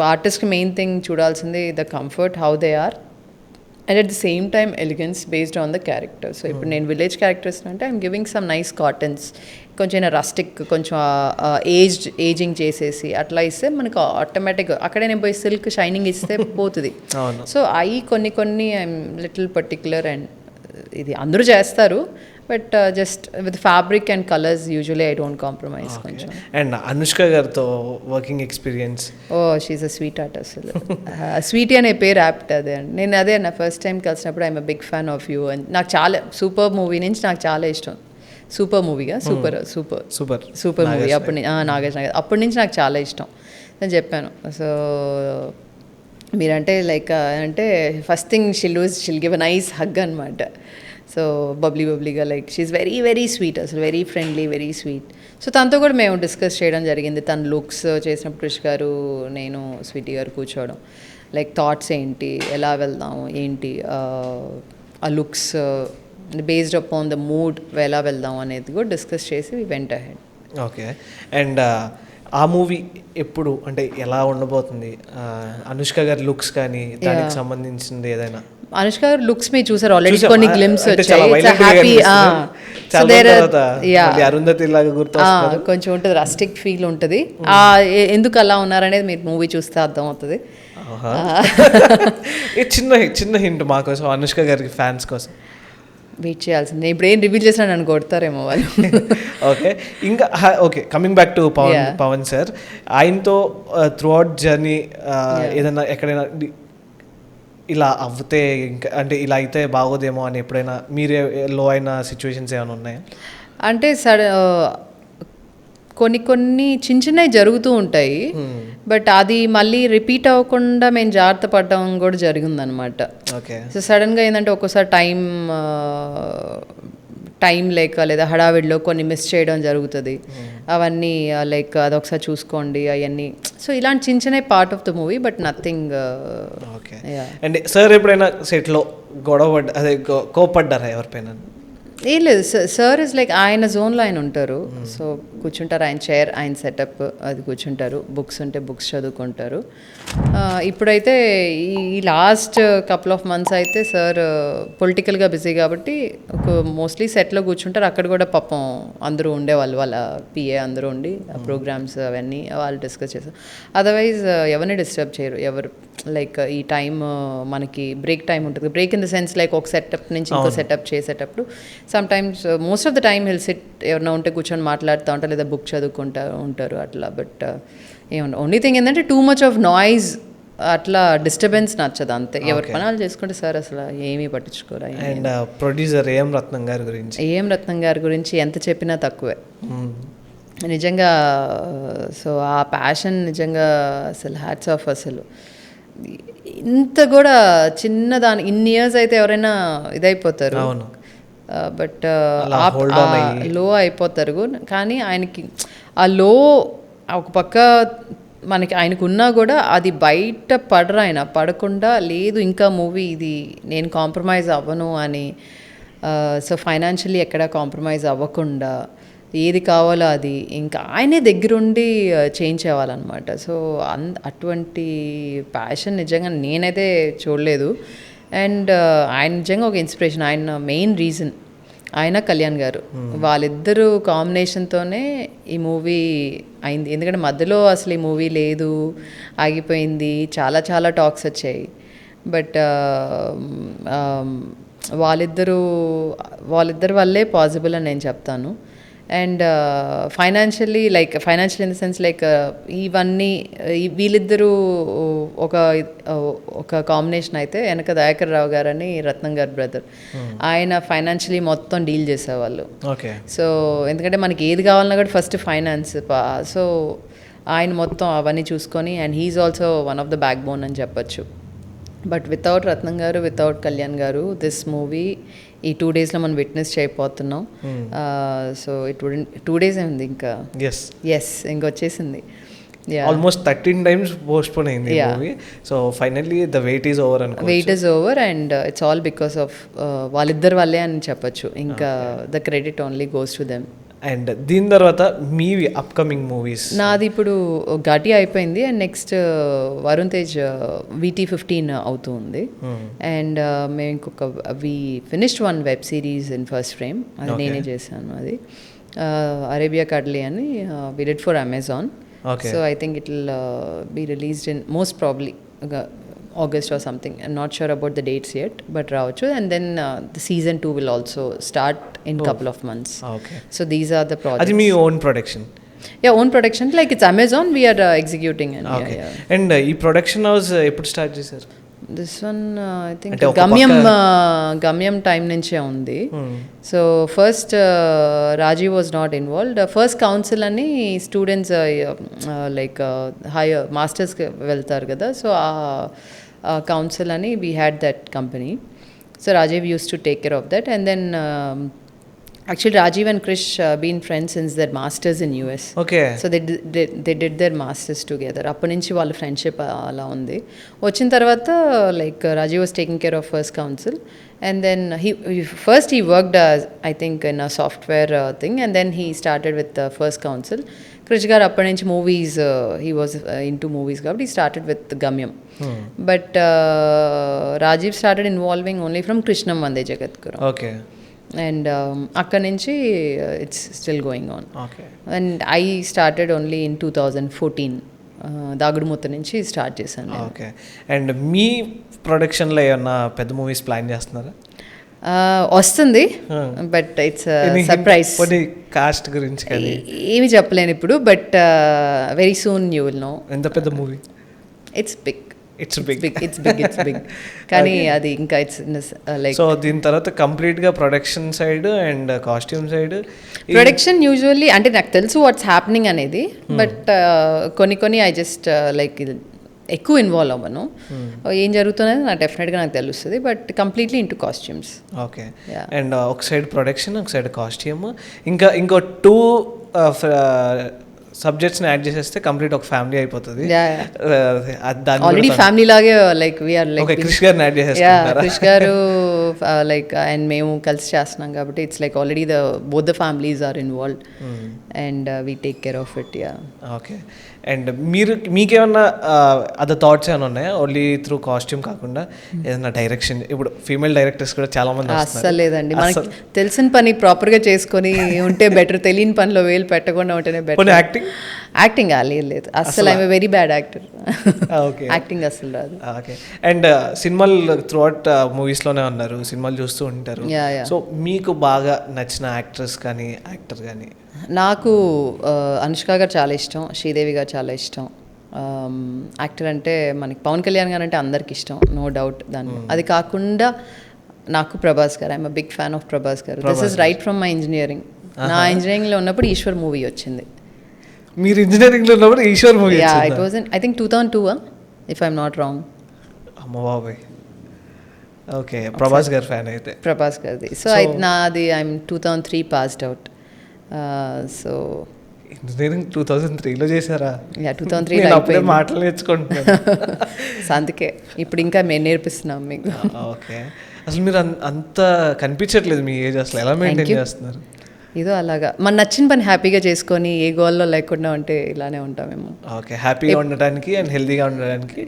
ఆర్టిస్ట్కి మెయిన్ థింగ్ చూడాల్సింది the comfort, how they are, and at the same time elegance based on the character. So ఇప్పుడు నేను విలేజ్ క్యారెక్టర్స్ అంటే I'm giving some nice cottons, కొంచెం రస్టిక్, కొంచెం ఏజింగ్ చేసేసి అట్లా ఇస్తే మనకు ఆటోమేటిక్గా అక్కడే నేను పోయి సిల్క్ షైనింగ్ ఇస్తే పోతుంది. సో అవి కొన్ని ఐఎమ్ లిటిల్ పర్టికులర్ అండ్ ఇది అందరూ చేస్తారు, but just with fabric and colours usually I don't compromise కొంచెం. అండ్ అనుష్క గారితో working experience? Oh she a sweet art అసలు. స్వీటీ అనే పేరు యాప్ట్ అదే అండి. నేను అదే నా ఫస్ట్ టైం కలిసినప్పుడు I'm big fan of you అని. నాకు చాలా సూపర్ మూవీ నుంచి నాకు చాలా ఇష్టం. Super మూవీగా super super super super movie అప్పటి నుంచి నాగేష్ అప్పటి నుంచి నాకు చాలా ఇష్టం. నేను చెప్పాను, సో మీరంటే లైక్ అంటే first thing she'll give a nice hug అనమాట. సో బబ్లీగా like she's very very sweet, అసలు very friendly, very sweet. So తనతో కూడా మేము డిస్కస్ చేయడం జరిగింది. తన లుక్స్ చేసినప్పుడు క్రిష్ గారు, నేను, స్వీటీ గారు కూర్చోవడం, లైక్ థాట్స్ ఏంటి, ఎలా వెళ్దాం ఏంటి, ఆ looks based upon the mood ఎలా వెళ్దాం అనేది కూడా డిస్కస్ చేసి we went ahead. Okay. And ఆ మూవీ ఎప్పుడు అంటే ఎలా ఉండబోతుంది? అనుష్క గారి లుక్స్ కానీ దానికి సంబంధించింది ఏదైనా? అనుష్క గారు లుక్స్ మీరు చూసారు ఆల్రెడీ, చూసాం. కొన్ని గ్లిమ్స్ అంటే వచ్చాయి. చాలా violent గా హ్యాపీ కనిపిస్తుంది. చాలా తర్వాత మళ్ళీ అరుంధతి లాగా గుర్తొస్తుంది. కొంచెం ఉంటుంది, రస్టిక్ ఫీల్ ఉంటుంది. ఎందుకు అలా ఉన్నారనేది మీరు మూవీ చూస్తే అర్థం అవుతుంది. చిన్న హింట్ మా కోసం, అనుష్క గారికి ఫ్యాన్స్ కోసం. వెయిట్ చేయాల్సిందే. ఇప్పుడు ఏం రివీల్ చేసినా నన్ను కొడతారేమో వాళ్ళు. ఓకే. ఇంకా okay, coming back to Pawan sir, ఆయనతో త్రూ అవుట్ జర్నీ ఏదైనా ఎక్కడైనా ఇలా అవుతే ఇంకా అంటే ఇలా అయితే బాగోదేమో అని ఎప్పుడైనా మీరే లో అయిన సిచ్యువేషన్స్ ఏమైనా ఉన్నాయా? అంటే కొన్ని చిన్నవి జరుగుతూ ఉంటాయి, బట్ అది మళ్ళీ రిపీట్ అవ్వకుండా మేము జాగ్రత్త పడడం కూడా జరిగిందనమాట. ఓకే. సో సడన్గా ఏంటంటే ఒక్కోసారి టైం లేక లేదా హడావిడిలో కొన్ని మిస్ చేయడం జరుగుతుంది. అవన్నీ లైక్ అదొకసారి చూసుకోండి అవన్నీ. సో ఇలాంటి చిన్న part of the movie, but nothing. Okay. And sir ఎప్పుడైనా సెట్లో గొడవ అదే కోపడ్డారా ఎవరిపైన? ఏం లేదు, సార్ ఇస్ లైక్ ఆయన జోన్లో ఆయన ఉంటారు. సో కూర్చుంటారు, ఆయన చైర్, ఆయన సెటప్, అది కూర్చుంటారు. బుక్స్ ఉంటే బుక్స్ చదువుకుంటారు. ఇప్పుడైతే ఈ లాస్ట్ కపుల్ ఆఫ్ మంత్స్ అయితే సార్ పొలిటికల్గా బిజీ కాబట్టి మోస్ట్లీ సెట్లో కూర్చుంటారు. అక్కడ కూడా పాపం అందరూ ఉండేవాళ్ళు, వాళ్ళ పిఏ అందరూ ఉండి ప్రోగ్రామ్స్ అవన్నీ వాళ్ళు డిస్కస్ చేస్తారు. అదర్వైజ్ ఎవరిని డిస్టర్బ్ చేయరు. ఎవరు లైక్ ఈ టైం మనకి బ్రేక్ టైం ఉంటుంది. Break in the sense like ఒక సెటప్ నుంచి ఇంకో సెటప్ చేసేటప్పుడు some times most of the time hill SIT, ఎవరైనా ఉంటే కూర్చొని మాట్లాడుతూ ఉంటారు లేదా బుక్ చదువుకుంటూ ఉంటారు అట్లా. బట్ ఏమన్నా ఓన్లీ థింగ్ ఏంటంటే టూ మచ్ ఆఫ్ నాయిస్, అట్లా డిస్టర్బెన్స్ నచ్చదు అంతే. ఎవరి పనాలు చేసుకుంటే సార్ అసలు ఏమీ పట్టించుకోరు. అండ్ ప్రొడ్యూసర్ ఏఎం రత్నం గారి గురించి? ఏఎం రత్నం గారి గురించి ఎంత చెప్పినా తక్కువే నిజంగా. సో ఆ ప్యాషన్ నిజంగా అసలు హ్యాట్స్ ఆఫ్. అసలు ఇంత కూడా చిన్నదాని ఇన్ని ఇయర్స్ అయితే ఎవరైనా ఇదైపోతారు, బట్ లో అయిపోతారు. కానీ ఆయనకి ఆ లో ఒక పక్క మనకి ఆయనకు ఉన్నా కూడా అది బయట పడరు. ఆయన పడకుండా లేదు ఇంకా మూవీ ఇది నేను కాంప్రమైజ్ అవ్వను అని. సో ఫైనాన్షియల్లీ ఎక్కడ కాంప్రమైజ్ అవ్వకుండా ఏది కావాలో అది ఇంకా ఆయనే దగ్గరుండి చేయించేవాళ్ళనమాట. సో అటువంటి ప్యాషన్ నిజంగా నేనైతే చూడలేదు. అండ్ ఆయన నిజంగా ఒక ఇన్స్పిరేషన్. ఆయన మెయిన్ రీజన్ ఆయన కళ్యాణ్ గారు, వాళ్ళిద్దరూ కాంబినేషన్తోనే ఈ మూవీ అయింది. ఎందుకంటే మధ్యలో అసలు ఈ మూవీ లేదు, ఆగిపోయింది, చాలా చాలా టాక్స్ వచ్చాయి. బట్ వాళ్ళిద్దరి వల్లే పాసిబుల్ అని నేను చెప్తాను. And financial in the sense like ఇవన్నీ వీళ్ళిద్దరూ ఒక కాంబినేషన్ అయితే వెనక దయాకర్ రావు గారని రత్నం గారు బ్రదర్, ఆయన ఫైనాన్షియలీ మొత్తం డీల్ చేసేవాళ్ళు. సో ఎందుకంటే మనకి ఏది కావాలన్నా కూడా ఫస్ట్ ఫైనాన్స్. సో ఆయన మొత్తం అవన్నీ చూసుకొని, and he's also one of the backbone అని చెప్పచ్చు. బట్ వితౌట్ రత్నం గారు, వితౌట్ కళ్యాణ్ గారు, దిస్ మూవీ ఈ 2 daysలో మనం విట్నెస్ చేయబోతున్నాం. సో ఇట్ వుడ్ 2 days ఉంది ఇంకా. ఎస్ ఇంకొచ్చేసింది. ఆల్మోస్ట్ 13 times పోస్ట్పోన్ అయింది movie. So finally the wait is over అనుకో. Wait is over and it's all because of వాళ్ళిద్దరు వల్లే అని చెప్పచ్చు. ఇంకా the credit only goes to them. And దీని తర్వాత మీవి అప్కమింగ్ మూవీస్? నాది ఇప్పుడు ఘాటి అయిపోయింది and next Varun Tej VT15 అవుతుంది. అండ్ మేము ఇంకొక we finished 1 web series in First Frame, అది నేనే చేశాను. అది అరేబియా కడ్లీ అని we did for Amazon. So I think it will be released in most probably August or something. I'm not sure about the dates yet, but రావచ్చు. And then the season 2 will also start in couple of months. Okay, So these are the projects. అది మీ own production? Yeah, own production. Like it's Amazon, we are executing. And okay. yeah. And ఈ ప్రొడక్షన్ హౌస్ ఎప్పుడు స్టార్ట్ చేశారు? This one, I think అంటే ఒక గమ్యం టైం నుంచే ఉంది. So first Rajiv was not involved. First council అని స్టూడెంట్స్ లైక్ హైయర్ మాస్టర్స్కి వెళ్తారు కదా, సో ఆ కౌన్సిల్ అని we had that company. So Rajiv used to take care of that. And then actually Rajiv and Krish been friends since their masters in US. Okay. So they did their masters together. అప్పటి నుంచి వాళ్ళ ఫ్రెండ్షిప్ అలా ఉంది. వచ్చిన తర్వాత like Rajiv was taking care of first council, and then he worked I think in a software thing, and then he started with first council. Krish గారు అప్పటి నుంచి movies, he was into movies కాబట్టి he started with గమ్యం. But Rajiv started involving only from Krishnam Vande Jagatguru. Okay. And అక్కడ నుంచి it's still going on. Okay. And I started only in 2014. దాగుడుమూత నుంచి స్టార్ట్ చేశాను. ఓకే. అండ్ మీ ప్రొడక్షన్లో ఏమన్నా పెద్ద మూవీస్ ప్లాన్ చేస్తున్నారా? వస్తుంది, బట్ ఇట్స్ సర్ప్రైజ్. కాస్ట్ గురించి కానీ ఏమి చెప్పలేను ఇప్పుడు, but very soon you will know. ఎంత పెద్ద movie? It's big. It's big. It's big కానీ అది ఇంకా ఇట్స్ లైక్. సో దీని తర్వాత కంప్లీట్గా production side and costume side. Production usually అంటే నాకు తెలుసు వాట్స్ హ్యాపెనింగ్ అనేది, బట్ కొన్ని ఐ జస్ట్ లైక్ ఎక్కువ ఇన్వాల్వ్ అవ్వను. ఏం జరుగుతున్నది నాకు డెఫినెట్గా నాకు తెలుస్తుంది, but completely into costumes. Okay. And ఒక సైడ్ ప్రొడక్షన్, ఒక సైడ్ కాస్ట్యూమ్, ఇంకో 2 సబ్జెక్ట్స్ని యాడ్ చేసేస్తే కంప్లీట్ ఒక ఫ్యామిలీ అయిపోతుంది. ఆల్రెడీ ఫ్యామిలీ లాగే లైక్ వీఆర్ లైక్ క్రిష్ గారిని యాడ్ చేసేస్తున్నారా? క్రిష్ గారు లైక్ అండ్ మేము కలిసి చేస్తున్నాం కాబట్టి it's like already both the families are involved and we take care of it. Ya. Okay. And మీకేమన్నా అదర్ థాట్స్ ఏమైనా ఉన్నాయా ఓన్లీ త్రూ కాస్ట్యూమ్ కాకుండా? ఏదైనా డైరెక్షన్, ఇప్పుడు ఫీమేల్ డైరెక్టర్స్ కూడా చాలా మంది అస్సలు లేదండి. మనకి తెలిసిన పని ప్రాపర్గా చేసుకొని ఉంటే బెటర్. తెలియని పనిలో వేలు పెట్టకుండా ఉంటేనే బెటర్. యాక్టింగ్ లేదు అస్సలు. I'm very bad actor. Acting అస్సలు రాదు. ఓకే. అండ్ సినిమాలు త్రూ అవుట్ మూవీస్లోనే ఉన్నారు, సినిమాలు చూస్తూ ఉంటారు. సో మీకు బాగా నచ్చిన యాక్ట్రెస్ కానీ యాక్టర్ కానీ? నాకు అనుష్క గారు చాలా ఇష్టం, శ్రీదేవి గారు చాలా ఇష్టం. యాక్టర్ అంటే మనకి పవన్ కళ్యాణ్ గారు అంటే అందరికి ఇష్టం, నో డౌట్ దాన్ని. అది కాకుండా నాకు ప్రభాస్ గారు, I'm big fan of Prabhas గారు. This is right from my engineering. నా ఇంజనీరింగ్లో ఉన్నప్పుడు ఈశ్వర్ మూవీ వచ్చింది. మీరు ఇంజనీరింగ్లో ఉన్నప్పుడు Eshwar movie? Yeah, it was I think 2002 if I'm not wrong. అమ్మ బాబాయ్. ఓకే. ప్రభాస్ గారు ఫ్యాన్ అయితే? ప్రభాస్ గారిది. సో నాది I'm 2003 passed out. So engineering 2003లో చేశారా? యా, 2003లో అయిపోయింది. మాటలు నేర్చుకుంటున్నాను. అందుకే ఇప్పుడు ఇంకా మేము నేర్పిస్తున్నాం మీకు. ఓకే. అసలు మీరు అంత కనిపించట్లేదు మీ ఏజ్. అసలు ఎలా మెయింటైన్ చేస్తున్నారు? ఏదో అలాగా మన నచ్చిన పని హ్యాపీగా చేసుకొని ఏ గోల్లో లేకుండా ఉంటే ఇలానే ఉంటామేమో. ఓకే. హ్యాపీగా ఉండడానికి అండ్ హెల్తీగా ఉండడానికి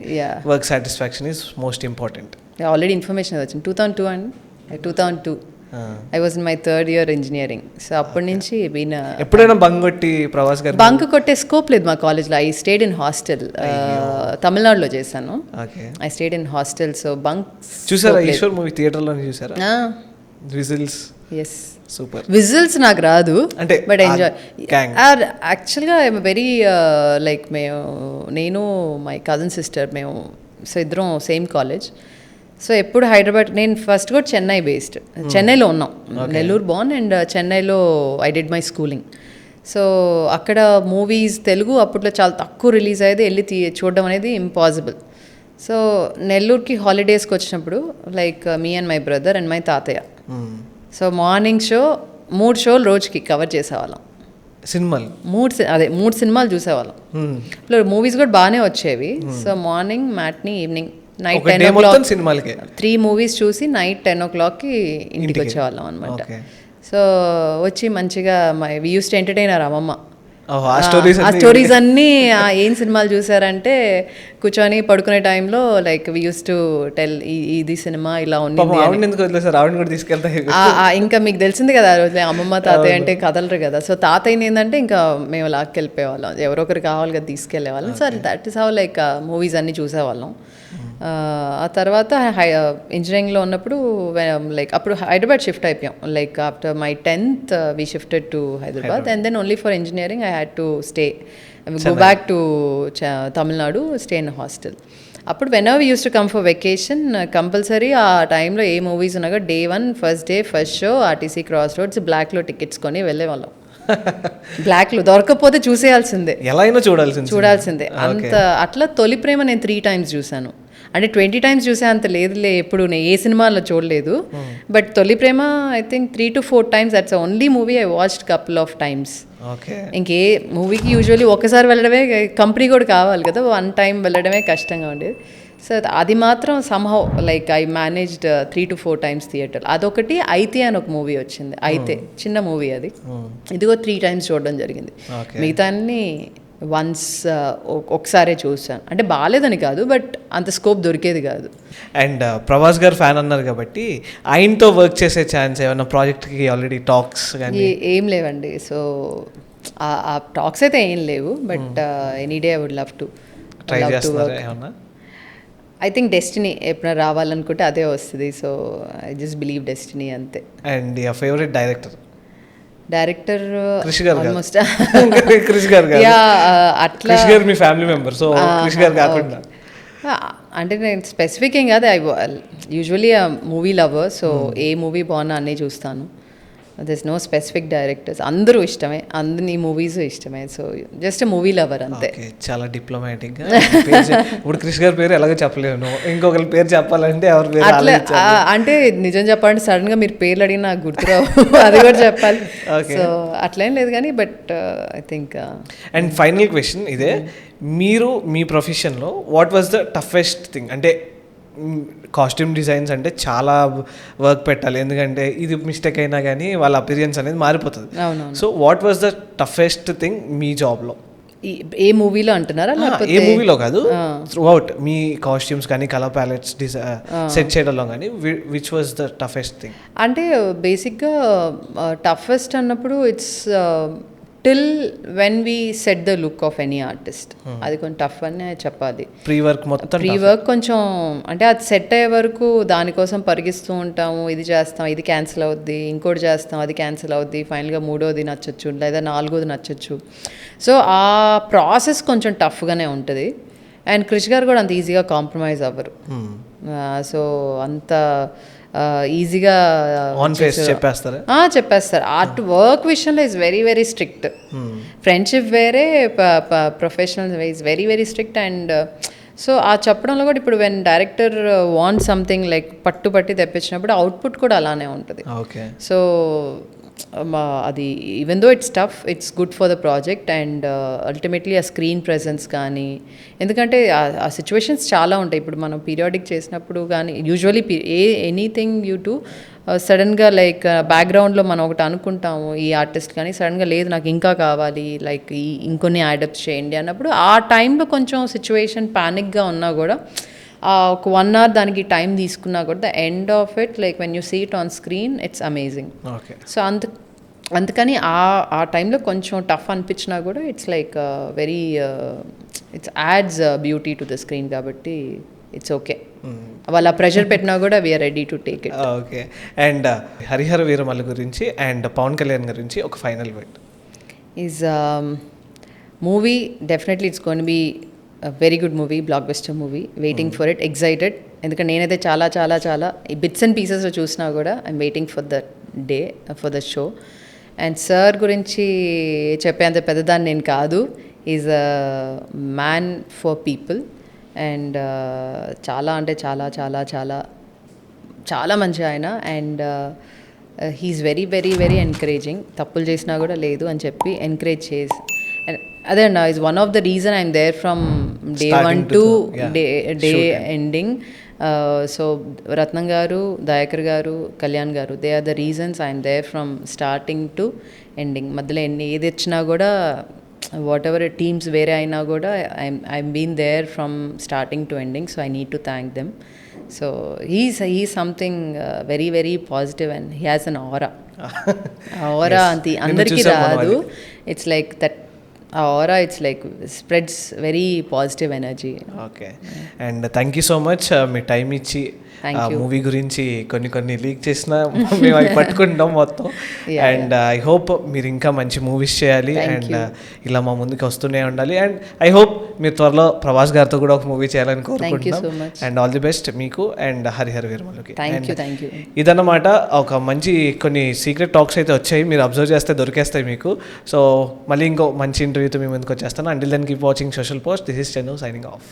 work satisfaction is most important. Already information వచ్చింది 2002 and 2002 I was in my 3rd year engineering. So అప్పటి నుంచి ఎప్పుడైనా బంక్ కొట్టి ప్రభాస్ గారు? బంక్ కొట్టే స్కోప్ లేదు మా కాలేజ్లో. I stayed in hostel. తమిళనాడులో చేశాను. I stayed in hostel. So bunk చూసారా? ఈశ్వర్ మూవీ థియేటర్లోనే చూసారా? విజిల్స్. ఎస్. సూపర్. విజిల్స్ నాకు రాదు అంటే, బట్ ఎంజాయ్. యాక్చువల్గా ఐఎమ్ వెరీ లైక్ నేను మై కజిన్ సిస్టర్ మేము సో ఇద్దరం సేమ్ కాలేజ్. సో ఎప్పుడు హైదరాబాద్, నేను ఫస్ట్ కూడా చెన్నై బేస్డ్, చెన్నైలో ఉన్నాం. నెల్లూరు బార్న్ అండ్ చెన్నైలో I did my schooling. So అక్కడ మూవీస్ తెలుగు అప్పట్లో చాలా తక్కువ రిలీజ్ అయ్యేది, వెళ్ళి చూడడం అనేది ఇంపాసిబుల్. సో నెల్లూరుకి హాలిడేస్కి వచ్చినప్పుడు like me and my brother and my తాతయ్య, సో మార్నింగ్ షో 3 షోలు రోజుకి కవర్ చేసేవాళ్ళం. సినిమాలు 3 సినిమాలు చూసేవాళ్ళం. ఇప్పుడు మూవీస్ కూడా బాగానే వచ్చేవి. So morning, matinee, evening, night 10 o'clock సినిమాలకి 3 మూవీస్ చూసి నైట్ 10 o'clockకి ఇంటికి వచ్చేవాళ్ళం అనమాట. సో వచ్చి మంచిగా వి యూస్ టు ఎంటర్టైన్ అవర్ అమ్మమ్మ. ఆ స్టోరీస్ అన్నీ ఏం సినిమాలు చూసారంటే కూర్చొని పడుకునే టైంలో like we used to tell ఇది సినిమా ఇలా ఉంది. ఇంకా మీకు తెలిసింది కదా రోజు అమ్మమ్మ తాతయ్య అంటే కదలరు కదా. సో తాతయ్యని ఏంటంటే ఇంకా మేము లాక్కెళ్ళిపోయేవాళ్ళం, ఎవరొకరు కావాలి కదా తీసుకెళ్లే వాళ్ళం. So that is how like movies అన్నీ చూసేవాళ్ళం. ఆ తర్వాత ఇంజనీరింగ్లో ఉన్నప్పుడు లైక్ అప్పుడు హైదరాబాద్ షిఫ్ట్ అయిపోయాం. Like after my 10th we shifted to Hyderabad and then only for engineering I had to stay go back to Tamil Nadu, stay in hostel. అప్పుడు whenever use to come for vacation compulsory ఆ టైంలో ఏ మూవీస్ ఉన్నాగా day 1 first day first show RTC cross roads బ్లాక్లో టికెట్స్ కొని వెళ్ళేవాళ్ళం. బ్లాక్లో దొరకకపోతే చూసేయాల్సిందే, ఎలా అయినా చూడాల్సిందే. అంత అట్లా తొలి ప్రేమ నేను 3 times చూశాను. అంటే 20 times చూసే అంత లేదులే, ఎప్పుడు నేను ఏ సినిమాలో చూడలేదు. But Tholi Prema I think 3 to 4 times. That's only movie I watched couple of times. ఇంకే మూవీకి యూజువల్లీ ఒకసారి వెళ్ళడమే, కంపెనీ కూడా కావాలి కదా, 1 time వెళ్ళడమే కష్టంగా ఉండేది. సో అది మాత్రం somehow like I managed 3 to 4 times theatre. అదొకటి. అయితే అని ఒక మూవీ వచ్చింది, అయితే చిన్న మూవీ అది, ఇదిగో 3 times చూడడం జరిగింది. మిగతా అన్ని వన్స్ ఒకసారే చూసాను. అంటే బాగాలేదని కాదు, బట్ అంత స్కోప్ దొరికేది కాదు. అండ్ ప్రభాస్ గారు ఫ్యాన్ అన్నారు కాబట్టి ఆయనతో వర్క్ చేసే ఛాన్స్ ఏమైనా ప్రాజెక్ట్కి ఆల్రెడీ టాక్స్ కానీ ఏం లేవండి. సో ఆ టాక్స్ అయితే ఏం లేవు, but any day I would love to try చేస్తున్నారా ఏమన్నా? ఐ థింక్ డెస్టినీ ఎప్పుడైనా రావాలనుకుంటే అదే వస్తుంది. So I just believe destiny అంతే. And your favourite director? Krish గారు ఆల్మోస్ట్ క్రిష్ గారు అట్లా. క్రిష్ గారు మీ ఫ్యామిలీ మెంబర్, సో క్రిష్ గారు కాకుండా అంటే నేను స్పెసిఫిక్ ఏం కాదు. యూజువలీ మూవీ లవర్, సో ఏ మూవీ బాగున్నా అన్నీ చూస్తాను. There is no specific directors, అందరూ ఇష్టమే, అన్ని మూవీస్ ఇష్టమే. సో జస్ట్ మూవీ లవర్ అంతే. చాలా డిప్లొమాటిక్గా. ఇప్పుడు క్రిష్ గారి పేరు ఎలాగో చెప్పలేను, ఇంకొకరి పేరు చెప్పాలంటే ఎవరి పేరు అట్లా. అంటే నిజం చెప్పాలంటే సడన్గా మీరు పేర్లు అడిగిన నాకు గుర్తురావు, అది కూడా చెప్పాలి. సో అట్లేం లేదు కానీ, but I think. And final question ఇదే, మీరు మీ ప్రొఫెషన్లో what was the toughest thing? అంటే కాస్ట్యూమ్ డిజైన్స్ అంటే చాలా వర్క్ పెట్టాలి, ఎందుకంటే ఇది మిస్టేక్ అయినా కానీ వాళ్ళ అపీరియన్స్ అనేది మారిపోతుంది. So what was the toughest thing మీ జాబ్లో? ఏ మూవీలో అంటున్నారా? ఏ మూవీలో కాదు, త్రూ అవుట్ మీ కాస్ట్యూమ్స్ కానీ కలర్ ప్యాలెట్స్ సెట్ చేయడంలో కానీ which was the toughest thing? అంటే బేసిక్గా టఫెస్ట్ అన్నప్పుడు it's till when we set the look of any artist, అది కొంచెం టఫ్ అని చెప్పాలి. ప్రీ వర్క్ కొంచెం, అంటే అది సెట్ అయ్యే వరకు దానికోసం పరిగిస్తూ ఉంటాము. ఇది చేస్తాం, ఇది క్యాన్సిల్ అవుద్ది, ఇంకోటి చేస్తాం, అది క్యాన్సిల్ అవుద్ది, ఫైనల్గా 3వది నచ్చచ్చు లేదా 4వది నచ్చచ్చు. సో ఆ ప్రాసెస్ కొంచెం టఫ్గానే ఉంటుంది. అండ్ క్రిష్ గారు కూడా అంత ఈజీగా కాంప్రమైజ్ అవ్వరు. సో అంత ఈజీగా చెప్పేస్తారు. ఆర్ట్ వర్క్ విషయంలో is very very strict. Friendship వేరే, professional is very very strict. And so ఆ చెప్పడంలో కూడా ఇప్పుడు when director want something like పట్టి తెప్పించినప్పుడు అవుట్పుట్ కూడా అలానే ఉంటుంది. సో అది even though it's tough, it's good for the project. And ultimately ఆ స్క్రీన్ ప్రెజెన్స్ కానీ, ఎందుకంటే ఆ సిచ్యువేషన్స్ చాలా ఉంటాయి. ఇప్పుడు మనం పీరియాడిక్ చేసినప్పుడు కానీ యూజువలీ ఎనీథింగ్ యూ టు సడన్గా లైక్ బ్యాక్గ్రౌండ్లో మనం ఒకటి అనుకుంటాము ఈ ఆర్టిస్ట్, కానీ సడన్గా లేదు నాకు ఇంకా కావాలి, లైక్ ఇంకొన్ని యాడప్ట్ చేయండి అన్నప్పుడు ఆ టైంలో కొంచెం సిచ్యువేషన్ ప్యానిక్గా ఉన్నా కూడా ఒక 1 hour దానికి టైం తీసుకున్నా కూడా the end of it like when you see it on screen it's amazing. So అందుకని ఆ టైంలో కొంచెం టఫ్ అనిపించినా కూడా it's like very it's adds beauty to the screen, కాబట్టి ఇట్స్ ఓకే. వాళ్ళ ప్రెషర్ పెట్టినా కూడా we are ready to take it. Okay. And Harihara Veeramallu గురించి అండ్ పవన్ కళ్యాణ్ గురించి ఒక final word. Is movie definitely it's gonna be very good movie, blockbuster movie, waiting for it, excited. ఎందుకంటే నేనైతే చాలా చాలా చాలా ఈ బిట్స్ అండ్ పీసెస్లో చూసినా కూడా I'm waiting for the day, for the show. And sir గురించి చెప్పేంత పెద్దదాన్ని నేను కాదు. Is a man for people and చాలా అంటే చాలా చాలా చాలా చాలా మంచి ఆయన. And he's very very very encouraging. తప్పులు చేసినా కూడా లేదు అని చెప్పి ఎంకరేజ్ చేసి, అదే అండి is one of the reason I'm there from day 1 to day ending. So Ratnam గారు, దయాకర్ గారు, కళ్యాణ్ గారు, they are the reasons I'm there from starting to ending. మధ్యలో ఏది వచ్చినా కూడా వాట్ ఎవర్ టీమ్స్ వేరే అయినా కూడా I'm been there from starting to ending. So I need to thank them. So he's something very very positive and he has an aura. Aura అంత అందరికీ రాదు. ఇట్స్ లైక్ దట్ ఆ aura it's like spreads very positive energy. Okay, and thank you so much మీ టైం ఇచ్చి Thank you. మూవీ గురించి కొన్ని లీక్ చేసిన మేము అవి పట్టుకుంటాం మొత్తం. అండ్ ఐ హోప్ మీరు ఇంకా మంచి మూవీస్ చేయాలి అండ్ ఇలా మా ముందుకు వస్తూనే ఉండాలి. అండ్ ఐ హోప్ మీరు త్వరలో ప్రభాస్ గారితో కూడా ఒక మూవీ చేయాలని కోరుకుంటున్నాం. అండ్ ఆల్ ది బెస్ట్ మీకు అండ్ హరిహర వీరమల్లుకి. Thank you. ఇదన్నమాట ఒక మంచి కొన్ని సీక్రెట్ టాక్స్ అయితే వచ్చాయి, మీరు అబ్జర్వ్ చేస్తే దొరికేస్తాయి మీకు. సో మళ్ళీ ఇంకో మంచి ఇంటర్వ్యూతో మీ ముందుకు వచ్చేస్తాను. Until then keep watching social post. This is Chandu signing of.